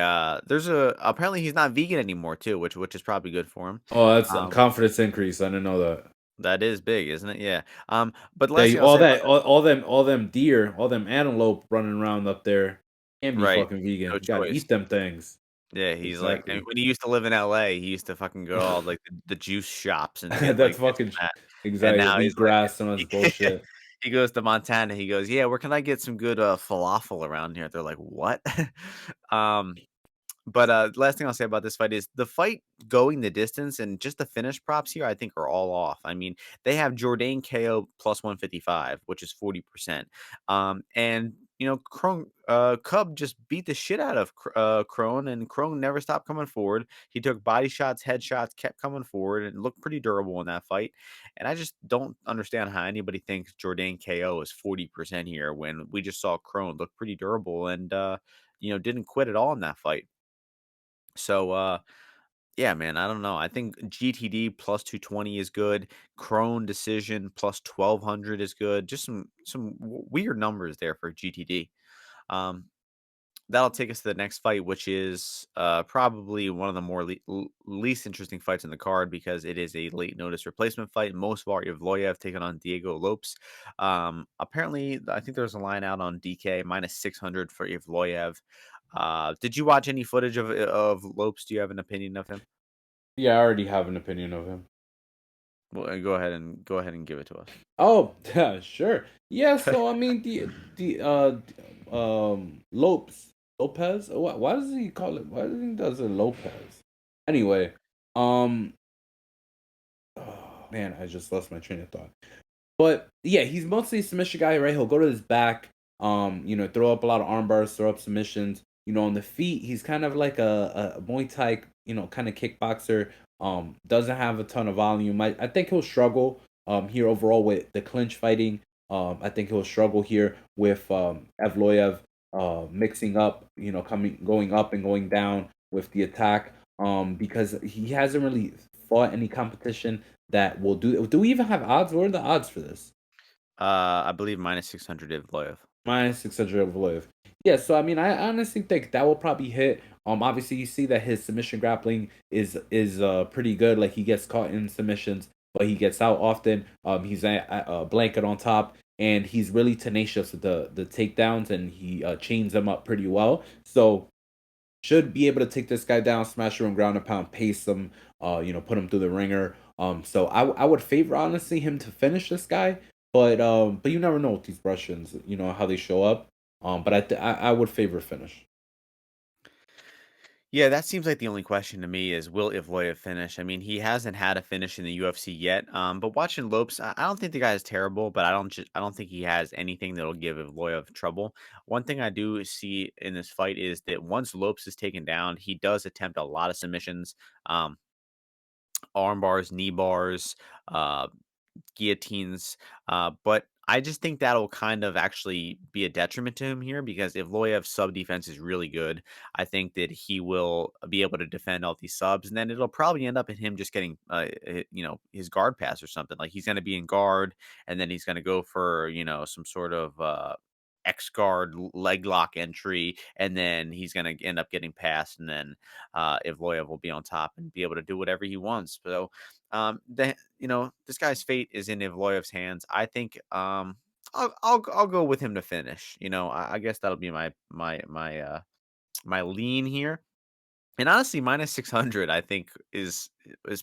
there's a apparently he's not vegan anymore too, which is probably good for him. Oh, that's a Um, confidence increase. I didn't know that. that is big, isn't it? Yeah. But the Yeah, last thing I'll say about this, all them deer, all them antelope running around up there can't be right? fucking vegan. No You gotta choice. eat them things. Yeah, he's like, and Exactly. when he used to live in LA, he used to fucking go to all, like, the juice shops and get, That's like, this fucking and that, and exactly. now he's like Wheatgrass and that's he bullshit. he goes to Montana, he goes, "Yeah, where can I get some good, falafel around here?" They're like, "What?" Um but, last thing I'll say about this fight is the fight going the distance and just the finish props here, I think, are all off. I mean, they have Jourdain KO plus 155, which is 40%. And, Cub just beat the shit out of Crone, and Crone never stopped coming forward. He took body shots, headshots, kept coming forward, and looked pretty durable in that fight. And I just don't understand how anybody thinks Jourdain KO is 40% here when we just saw Crone look pretty durable and, didn't quit at all in that fight. So, yeah, man, I don't know. I think GTD plus 220 is good. Crone decision plus 1200 is good. Just some weird numbers there for GTD. Um, that'll take us to the next fight, which is probably one of the more least interesting fights in the card because it is a late notice replacement fight. Most Evloev taking on Diego Lopes. Apparently, I think there's a line out on DK -600 for Evloev. Did you watch any footage of Lopes? Do you have an opinion of him? Yeah, I already have an opinion of him. Well, go ahead and give it to us. Oh, yeah, sure. Yeah, so I mean Lopez. Why does he call it? Why does he does it Lopez? Anyway, um, oh man, I just lost my train of thought. But yeah, he's mostly a submission guy, right? He'll go to his back, throw up a lot of arm bars, throw up submissions. On the feet, he's kind of like a Muay Thai, kind of kickboxer. Doesn't have a ton of volume. I think he'll struggle here overall with the clinch fighting. I think he'll struggle here with Evloev mixing up, going up and going down with the attack. Because he hasn't really fought any competition that will do. Do we even have odds? What are the odds for this? I believe -600 Evloev. Minus 600 of live. Yeah, so I mean, I honestly think that will probably hit. Obviously, you see that his submission grappling is pretty good. Like he gets caught in submissions, but he gets out often. He's a blanket on top, and he's really tenacious with the takedowns, and he chains them up pretty well. So should be able to take this guy down, smash him ground and pound, pace him, put him through the ringer. So I would favor honestly him to finish this guy, but you never know with these Russians, how they show up. But I would favor finish. Yeah, that seems like the only question to me is will Evloev finish? I mean, he hasn't had a finish in the UFC yet. But watching Lopes, I don't think the guy is terrible, but I don't think he has anything that'll give Evloev trouble. One thing I do see in this fight is that once Lopes is taken down, he does attempt a lot of submissions, um, arm bars, knee bars, uh, guillotines. But I just think that'll kind of actually be a detriment to him here because if Loyev's sub defense is really good, I think that he will be able to defend all these subs, and then it'll probably end up in him just getting, his guard pass or something. Like he's going to be in guard, and then he's going to go for some sort of X guard leg lock entry, and then he's going to end up getting passed, and then Evloev will be on top and be able to do whatever he wants. So this guy's fate is in Evloev's hands. I think I'll go with him to finish. I guess that'll be my lean here. And honestly, minus 600, I think is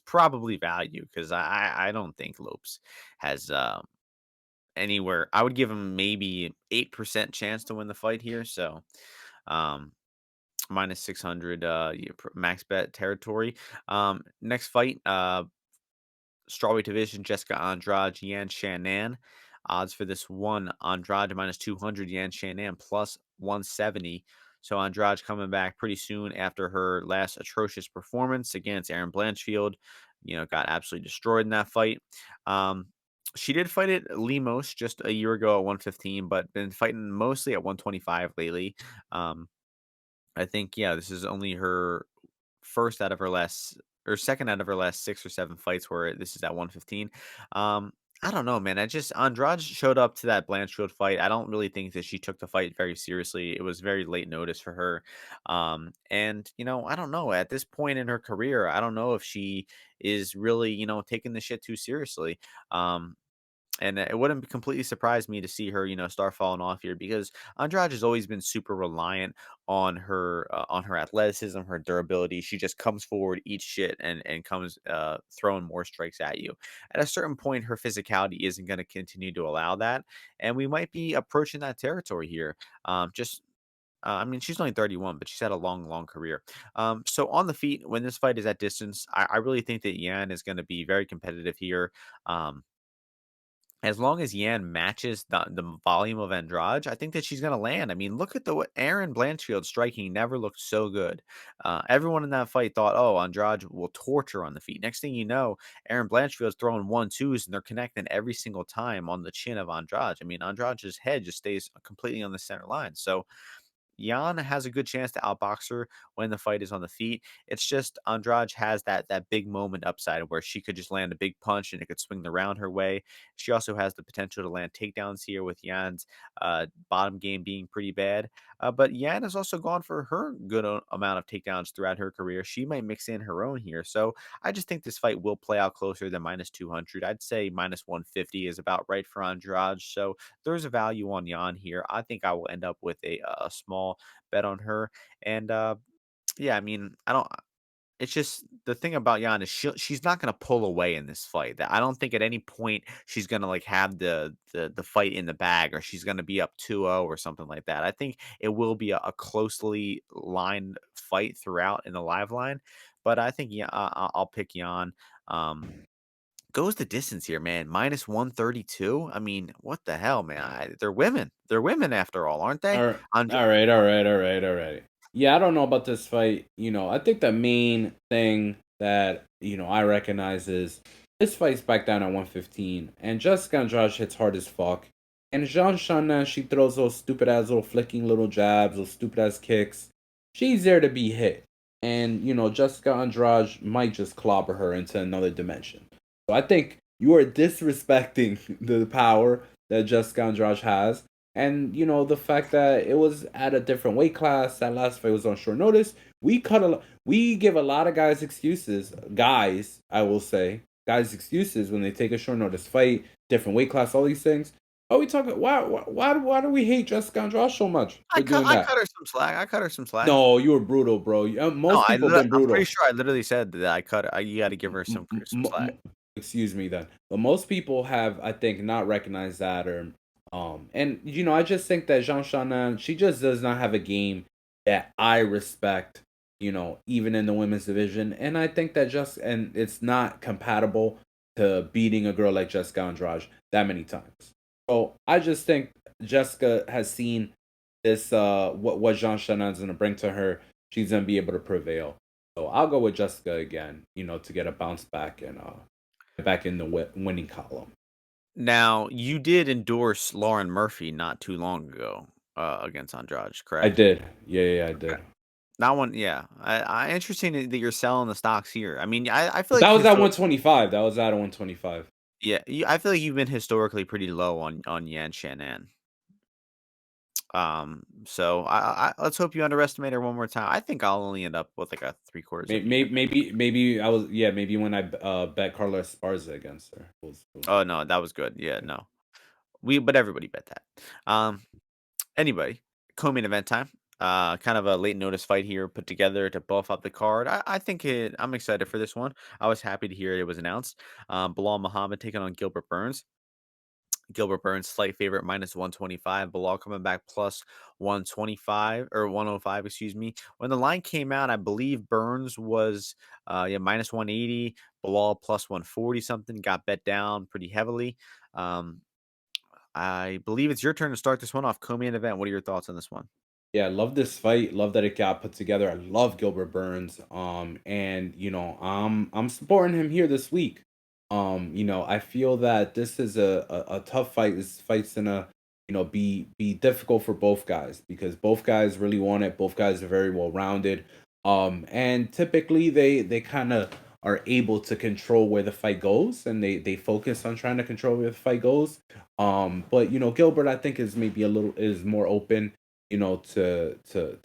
probably value because I don't think Lopes has anywhere. I would give him maybe 8% chance to win the fight here. So um minus 600 max bet territory. Next fight, strawweight division, Jessica Andrade, Yan Shannan. Odds for this one, Andrade minus 200, Yan Shannan plus 170. So Andrade coming back pretty soon after her last atrocious performance against Aaron Blanchfield. Got absolutely destroyed in that fight. Um, she did fight at Limos just a year ago at 115, but been fighting mostly at 125 lately. Um, I think, yeah, this is only her first out of her last or second out of her last 6 or 7 fights where this is at 115. Um, I don't know, man. I just Andrade showed up to that Blanchfield fight. I don't really think that she took the fight very seriously. It was very late notice for her. And I don't know. At this point in her career, I don't know if she is really, taking the shit too seriously. Um, and it wouldn't completely surprise me to see her, start falling off here because Andrade has always been super reliant on her athleticism, her durability. She just comes forward, eats shit, and comes throwing more strikes at you. At a certain point, her physicality isn't going to continue to allow that, and we might be approaching that territory here. Just I mean, she's only 31, but she's had a long, long career. So on the feet, when this fight is at distance, I really think that Yan is going to be very competitive here. Um, as long as Yan matches the volume of Andrade, I think that she's gonna land. I mean, look at the what Aaron Blanchfield striking never looked so good. Everyone in that fight thought, "Oh, Andrade will torture on the feet." Next thing you know, Aaron Blanchfield's throwing 1-2s and they're connecting every single time on the chin of Andrade. I mean, Andrade's head just stays completely on the center line. So Jan has a good chance to outbox her when the fight is on the feet. It's just Andrade has that big moment upside where she could just land a big punch and it could swing the round her way. She also has the potential to land takedowns here with Jan's bottom game being pretty bad. But Yan has also gone for her good amount of takedowns throughout her career. She might mix in her own here. So I just think this fight will play out closer than minus 200. I'd say minus 150 is about right for Andrade. So there's a value on Yan here. I think I will end up with a small bet on her. And yeah, I mean, I don't. It's just the thing about Yan is she's not gonna pull away in this fight. That I don't think at any point she's gonna like have the fight in the bag or she's gonna be up 2-0 or something like that. I think it will be a closely lined fight throughout in the live line, but I think yeah, I'll pick Yan. Um, Goes the distance here, man. Minus 132. I mean, what the hell, man? They're women. They're women after all, aren't they? Alri Andre- alright, alright, alright, alright. Yeah, I don't know about this fight, I think the main thing that, I recognize is this fight's back down at 115, and Jessica Andrade hits hard as fuck, and Jean Shana, she throws those stupid-ass little flicking little jabs, those stupid-ass kicks. She's there to be hit, and, Jessica Andrade might just clobber her into another dimension. So I think you are disrespecting the power that Jessica Andrade has, and the fact that it was at a different weight class, that last fight was on short notice. We give a lot of guys excuses. Guys, I will say, guys excuses when they take a short notice fight, different weight class, all these things. Oh, we talk. Why do we hate Jessica Andrade so much for doing I that? cut her some slack. I cut her some slack. No, you were brutal, bro. No, Most people have been I'm pretty brutal. sure I literally said that I cut. You got to give her some slack. Excuse me then, but most people have, I think, not recognized that, or and I just think that Jean Shannon, she just does not have a game that I respect. even in the women's division. And I think that just and it's not compatible to beating a girl like Jessica Andrade that many times. So I just think Jessica has seen this what Jean Shannon's gonna bring to her. She's gonna be able to prevail. So I'll go with Jessica again, to get a bounce back and get back in the winning column. Now, you did endorse Lauren Murphy not too long ago, against Andrade, I correct? did. Yeah, yeah, I Okay. did. That one, yeah. Interesting that you're selling the stocks here. I mean, I feel But like that was at 125. That was at 125. yeah, I feel like you've been historically pretty low on Yan Shannon. So let's hope you underestimate her one more time. I think I'll only end up with like a three quarters of even. Maybe I was yeah, maybe when I bet Carlos Esparza against her. Oh no, that was good. Yeah, no. But everybody bet that. Anybody, co-main event time. Kind of a late notice fight here put together to buff up the card. I think I'm excited for this one. I was happy to hear it was announced. Bilal Muhammad taking on Gilbert Burns. Gilbert Burns slight favorite minus 125. Bilal coming back plus 125 or 105, excuse me. When the line came out, I believe Burns was yeah minus 180. Bilal plus 140 something. Got bet down pretty heavily. Um, I believe it's your turn to start this one off. Co-main event. What are your thoughts on this one? Yeah, I love this fight. Love that it got put together. I love Gilbert Burns. And I'm supporting him here this week. I feel that this is a tough fight. This fight's gonna, be difficult for both guys because both guys really want it. Both guys are very well rounded. And typically they kind of are able to control where the fight goes and they focus on trying to control where the fight goes. But Gilbert I think is maybe a little is more open to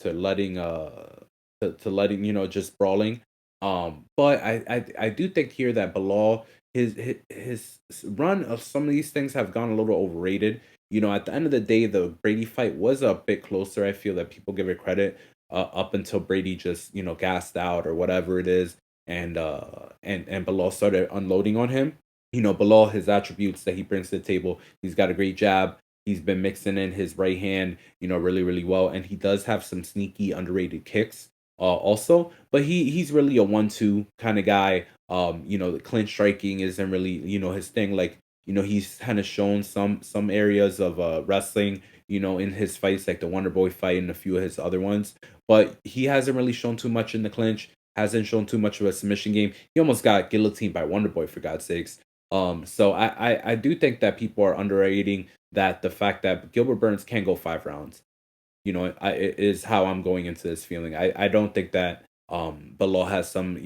letting to letting just brawling. But I do think here that Bilal his run of some of these things have gone a little overrated. At the end of the day, the Brady fight was a bit closer. I feel that people give it credit up until Brady just gassed out or whatever it is, and Bilal started unloading on him. Bilal his attributes that he brings to the table. He's got a great jab. He's been mixing in his right hand, really, really well. And he does have some sneaky, underrated kicks, also. But he's really a 1-2 kind of guy. The clinch striking isn't really, his thing. Like, he's kind of shown some areas of wrestling, in his fights, like the Wonder Boy fight and a few of his other ones. But he hasn't really shown too much in the clinch. Hasn't shown too much of a submission game. He almost got guillotined by Wonder Boy for God's sakes. So I do think that people are underrating that the fact that Gilbert Burns can go 5 rounds, is how I'm going into this feeling. I don't think that Bilal has some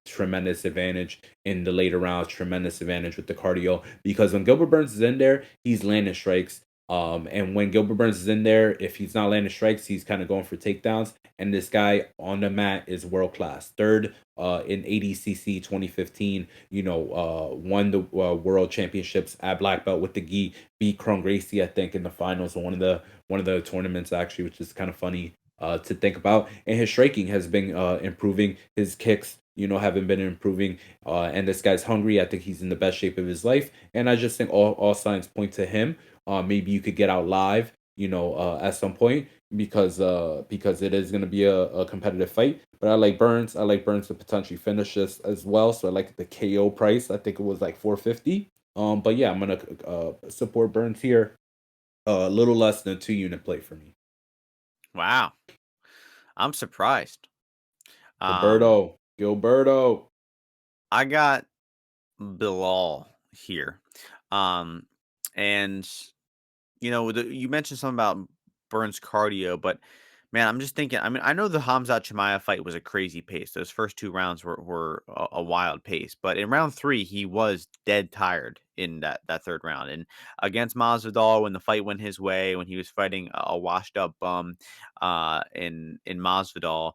tremendous advantage in the later rounds, tremendous advantage with the cardio because when Gilbert Burns is in there, he's landing strikes. And when Gilbert Burns is in there, if he's not landing strikes, he's kind of going for takedowns. And this guy on the mat is world class. Third in ADCC 2015, won the world championships at black belt with the gi, beat Kron Gracie, I think, in the finals of one of the tournaments actually, which is kind of funny to think about. And his striking has been improving. His kicks, haven't been improving. And this guy's hungry. I think he's in the best shape of his life. And I just think all signs point to him. Maybe you could get out live, at some point because it is going to be a competitive fight. But I like Burns. I like Burns to potentially finish this as well. So I like the KO price. I think it was like 450. But yeah, I'm gonna support Burns here. A little less than a 2 unit play for me. Wow, I'm surprised. Um, Gilberto. I got Bilal here. Um, and you mentioned something about Burns cardio, but man, I'm just thinking. I mean, I know the Hamzat Chimaev fight was a crazy pace. Those first 2 rounds were a wild pace, but in round three, he was dead tired in that third round. And against Masvidal, when the fight went his way, when he was fighting a washed up bum, in Masvidal,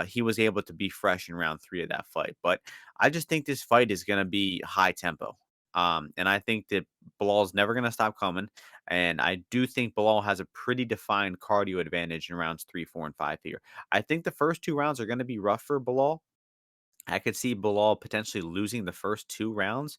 he was able to be fresh in round three of that fight. But I just think this fight is going to be high tempo. And I think that Bilal's never going to stop coming. And I do think Bilal has a pretty defined cardio advantage in rounds three, four, and five here. I think the first 2 rounds are going to be rough for Bilal. I could see Bilal potentially losing the first 2 rounds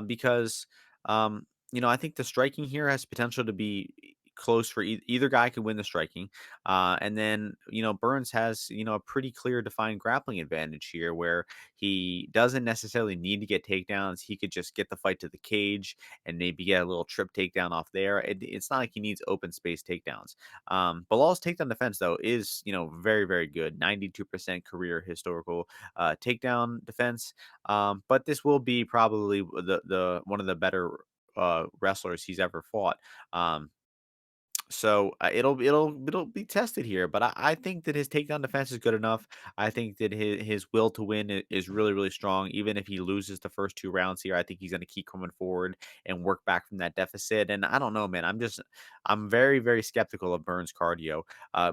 because, I think the striking here has potential to be close for either guy could win the striking. And then, Burns has, a pretty clear defined grappling advantage here where he doesn't necessarily need to get takedowns. He could just get the fight to the cage and maybe get a little trip takedown off there. It's not like he needs open space takedowns. Bilal's takedown defense, though, is, very, very good. 92% career historical takedown defense. But this will be probably the one of the better wrestlers he's ever fought. Um, so it'll be tested here, but I think that his takedown defense is good enough. I think that his will to win is really really strong. Even if he loses the first 2 rounds here, I think he's going to keep coming forward and work back from that deficit. And I don't know, man. I'm very very skeptical of Burns' cardio.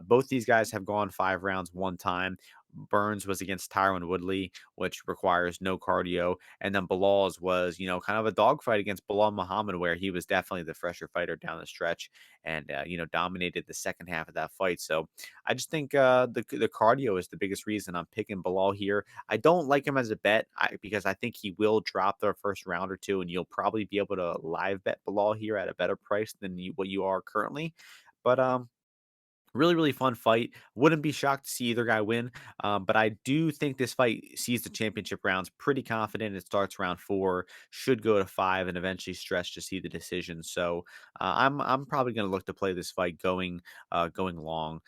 Both these guys have gone 5 rounds one time. Burns was against Tyron Woodley, which requires no cardio, and then Bilal's was, kind of a dogfight against Bilal Muhammad, where he was definitely the fresher fighter down the stretch and dominated the second half of that fight. So I just think the cardio is the biggest reason I'm picking Bilal here. I don't like him as a bet because I think he will drop the first round or two, and you'll probably be able to live bet Bilal here at a better price than what you are currently. But really, really fun fight. Wouldn't be shocked to see either guy win, but I do think this fight sees the championship rounds. Pretty confident it starts round 4, should go to 5, and eventually stretch to see the decision. So I'm probably going to look to play this fight going long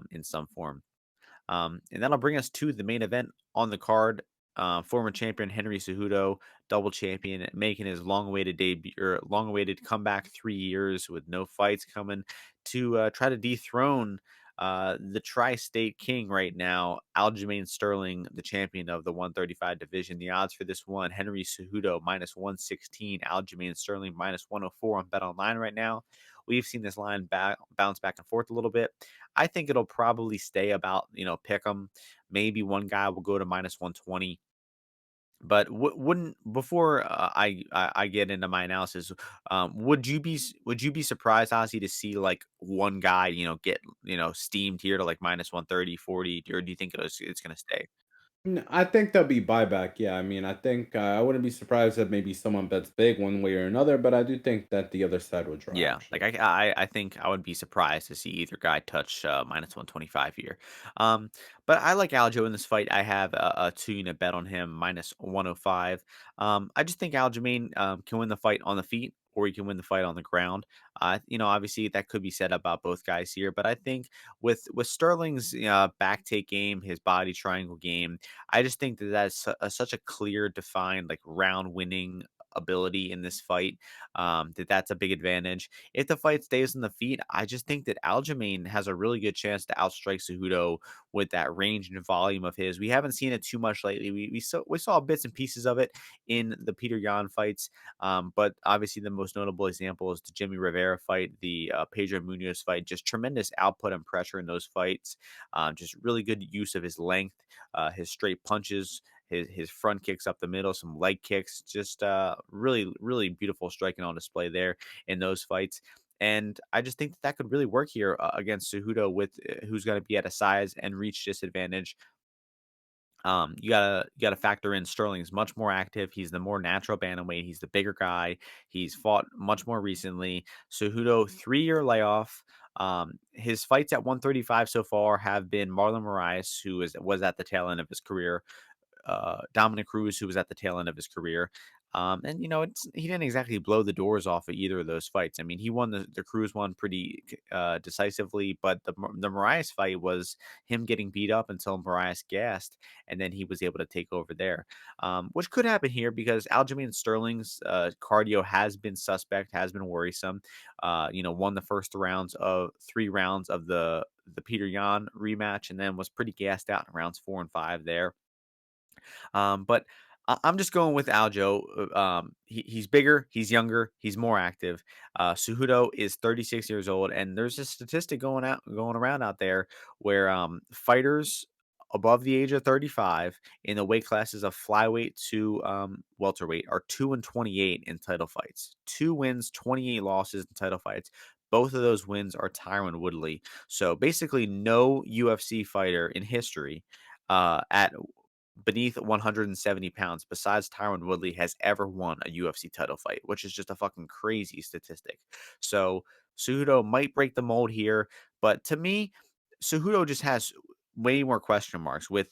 in some form. And that'll bring us to the main event on the card. Former champion Henry Cejudo, double champion, making his long-awaited debut or long-awaited comeback. 3 years with no fights coming to try to dethrone the tri-state king right now, Aljamain Sterling, the champion of the 135 division. The odds for this one: Henry Cejudo -116, Aljamain Sterling -104 on Bet Online right now. We've seen this line bounce back and forth a little bit. I think it'll probably stay about, pick 'em. Maybe one guy will go to -120. But wouldn't before I get into my analysis, would you be surprised, Ozzy, to see like one guy, get steamed here to like -130, 40, or do you think it's gonna stay? I think there'll be buyback. Yeah, I mean, I think I wouldn't be surprised if maybe someone bets big one way or another, but I do think that the other side will draw. Yeah, like Actually, I think I would be surprised to see either guy touch -125 here. Um, but I like Aljo in this fight. I have a 2 unit bet on him -105. I just think Aljamain can win the fight on the feet, or he can win the fight on the ground. Obviously that could be said about both guys here, but I think with Sterling's back take game, his body triangle game, I just think that such a clear, defined like round winning ability in this fight, that's a big advantage. If the fight stays on the feet, I just think that Aljamain has a really good chance to outstrike Cejudo with that range and volume of his. We haven't seen it too much lately. We saw bits and pieces of it in the Peter Yan fights, but obviously the most notable example is the Jimmy Rivera fight, the Pedro Munoz fight. Just tremendous output and pressure in those fights. Just really good use of his length, his straight punches, his front kicks up the middle, some leg kicks, just really really beautiful striking on display there in those fights. And I just think that could really work here against Cejudo, with who's going to be at a size and reach disadvantage. You gotta factor in Sterling's much more active. He's the more natural bantamweight. He's the bigger guy. He's fought much more recently. Cejudo 3 year layoff. His fights at 135 so far have been Marlon Moraes, who was at the tail end of his career, Dominic Cruz, who was at the tail end of his career. And he didn't exactly blow the doors off of either of those fights. I mean, he won the Cruz one pretty decisively, but the Moraes fight was him getting beat up until Moraes gassed, and then he was able to take over there, which could happen here because Aljamain Sterling's cardio has been suspect, has been worrisome. Won the first 3 rounds of the Peter Yan rematch, and then was pretty gassed out in rounds 4 and 5 there. But I'm just going with Aljo. He's bigger, he's younger, he's more active. Cejudo is 36 years old, and there's a statistic going around out there where fighters above the age of 35 in the weight classes of flyweight to welterweight are 2-28 in title fights. 2 wins, 28 losses in title fights. Both of those wins are Tyron Woodley. So basically, no UFC fighter in history at beneath 170 pounds, besides Tyron Woodley, has ever won a UFC title fight, which is just a fucking crazy statistic. So Cejudo might break the mold here, but to me, Cejudo just has way more question marks with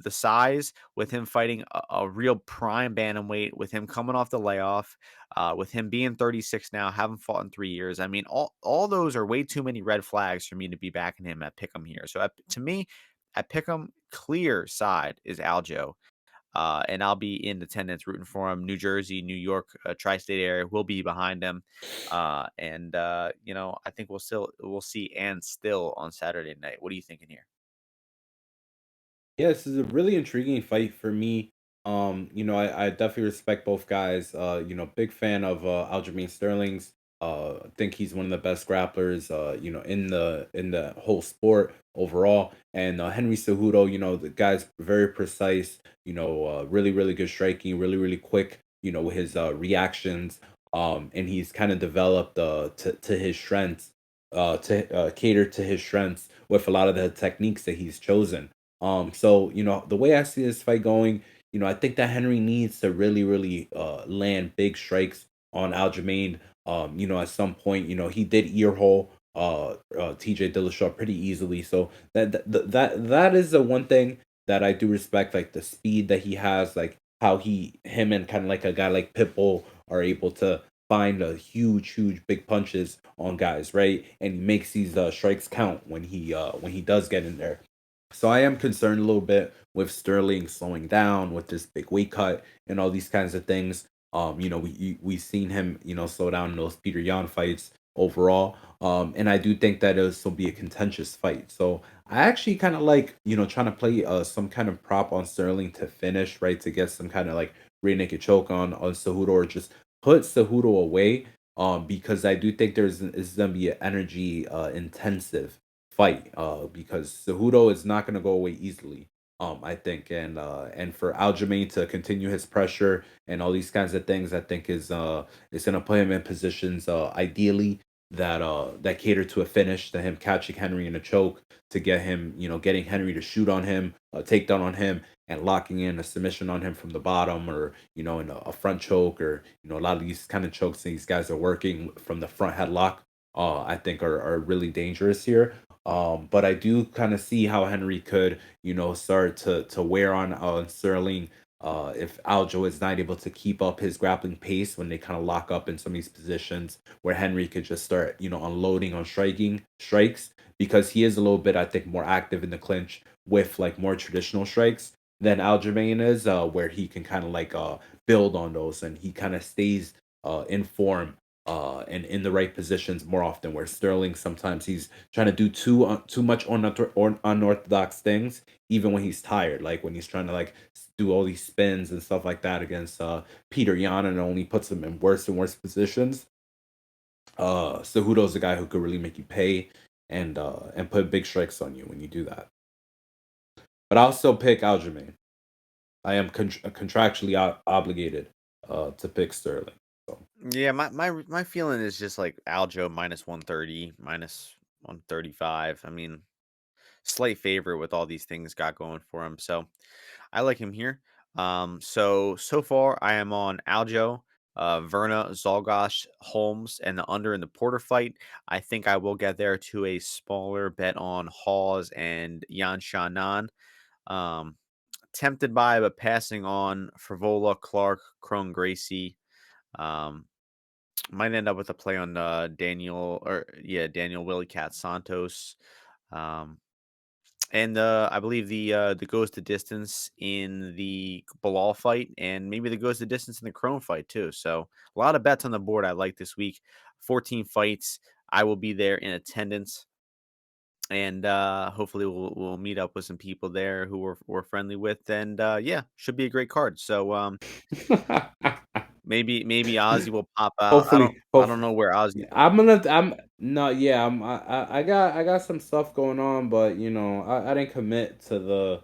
the size, with him fighting a real prime bantamweight, with him coming off the layoff, with him being 36 now, haven't fought in 3 years. I mean, all those are way too many red flags for me to be backing him at Pick'em here. So to me, at Pick'em, clear side is Aljo. And I'll be in attendance rooting for him. New Jersey, New York, tri-state area will be behind him. I think we'll see and still on Saturday night. What are you thinking here? Yeah, this is a really intriguing fight for me. I definitely respect both guys. Big fan of Aljamain Sterling's. I think he's one of the best grapplers, in the whole sport overall. And Henry Cejudo, the guy's very precise. Really, really good striking, really, really quick. With his reactions. And he's kind of developed to his strengths, to cater to his strengths with a lot of the techniques that he's chosen. So the way I see this fight going, I think that Henry needs to really, really land big strikes on Aljamain. At some point, he did earhole TJ Dillashaw pretty easily. So that is the one thing that I do respect, like the speed that he has, like how him and kind of like a guy like Pitbull are able to find a huge, big punches on guys, right? And he makes these strikes count when he does get in there. So I am concerned a little bit with Sterling slowing down with this big weight cut and all these kinds of things. We've seen him, slow down in those Peter Yan fights overall. And I do think that this will be a contentious fight. So I actually kind of like, trying to play some kind of prop on Sterling to finish, right? To get some kind of like rear naked choke on Cejudo, or just put Cejudo away. Because I do think is gonna be an energy intensive fight, because Cejudo is not going to go away easily. I think, and for Aljamain to continue his pressure and all these kinds of things, I think is going to put him in positions, ideally that cater to a finish, to him catching Henry in a choke, to get him, getting Henry to shoot on him, a takedown on him, and locking in a submission on him from the bottom, or in a front choke, or a lot of these kind of chokes these guys are working from the front headlock. I think are really dangerous here. But I do kind of see how Henry could, start to wear on Sterling, if Aljo is not able to keep up his grappling pace when they kind of lock up in some of these positions where Henry could just start, unloading on striking strikes, because he is a little bit, I think, more active in the clinch with like more traditional strikes than Aljamain is, where he can kind of like build on those, and he kind of stays in form and in the right positions more often. Where Sterling, sometimes he's trying to do too much unorthodox things, even when he's tired. Like when he's trying to like do all these spins and stuff like that against Peter Yan, and only puts him in worse and worse positions. Cejudo's the guy who could really make you pay and put big strikes on you when you do that. But I'll still pick Aljamain. I am contractually obligated to pick Sterling. So. Yeah, my feeling is just like Aljo minus 130, minus 135. I mean, slight favorite with all these things got going for him. So I like him here. So far I am on Aljo, Verna, Zolgosh, Holmes, and the under in the Porter fight. I think I will get there to a smaller bet on Hawes and Yan Shannon. Um, Tempted by, but passing on Frivola, Clark, Crone, Gracie. Um, might end up with a play on Daniel Willie Cat Santos. Um, and I believe the goes the distance in the Bilal fight, and maybe the goes the distance in the Crone fight too. So a lot of bets on the board I like this week. 14 fights. I will be there in attendance, and hopefully we'll meet up with some people there who we're friendly with, and yeah, should be a great card. So maybe Ozzy will pop out. Hopefully, I don't know where Ozzy. yeah, I'm no, yeah, I got some stuff going on, but I didn't commit to the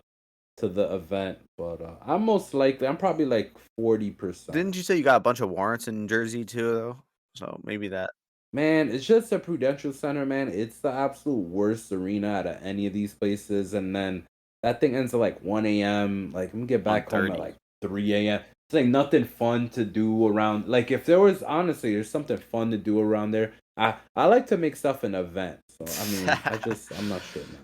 event, but I'm probably like 40%. Didn't you say you got a bunch of warrants in Jersey too, though? So maybe that. Man, it's just a Prudential Center, man. It's the absolute worst arena out of any of these places, and then that thing ends at like 1 a.m. Like I'm gonna get back home at 1:30. like 3 a.m. It's like nothing fun to do around. Like if there was honestly, there's something fun to do around there. I like to make stuff an event. So I mean, I'm not sure, man.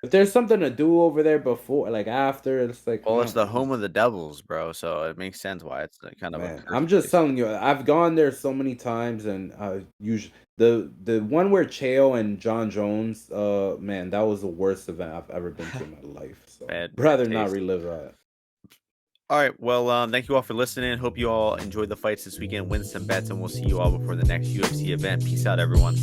If there's something to do over there before, like after, it's like, Well, it's the it's home of the Devils, bro, so it makes sense why it's, kind of a man. I'm cursed just place. telling you, I've gone there so many times, and usually the one where Chael and John Jones, man, that was the worst event I've ever been to in my life. So Bad rather not taste. relive that. Alright, well, thank you all for listening. Hope you all enjoyed the fights this weekend, win some bets, and we'll see you all before the next UFC event. Peace out, everyone.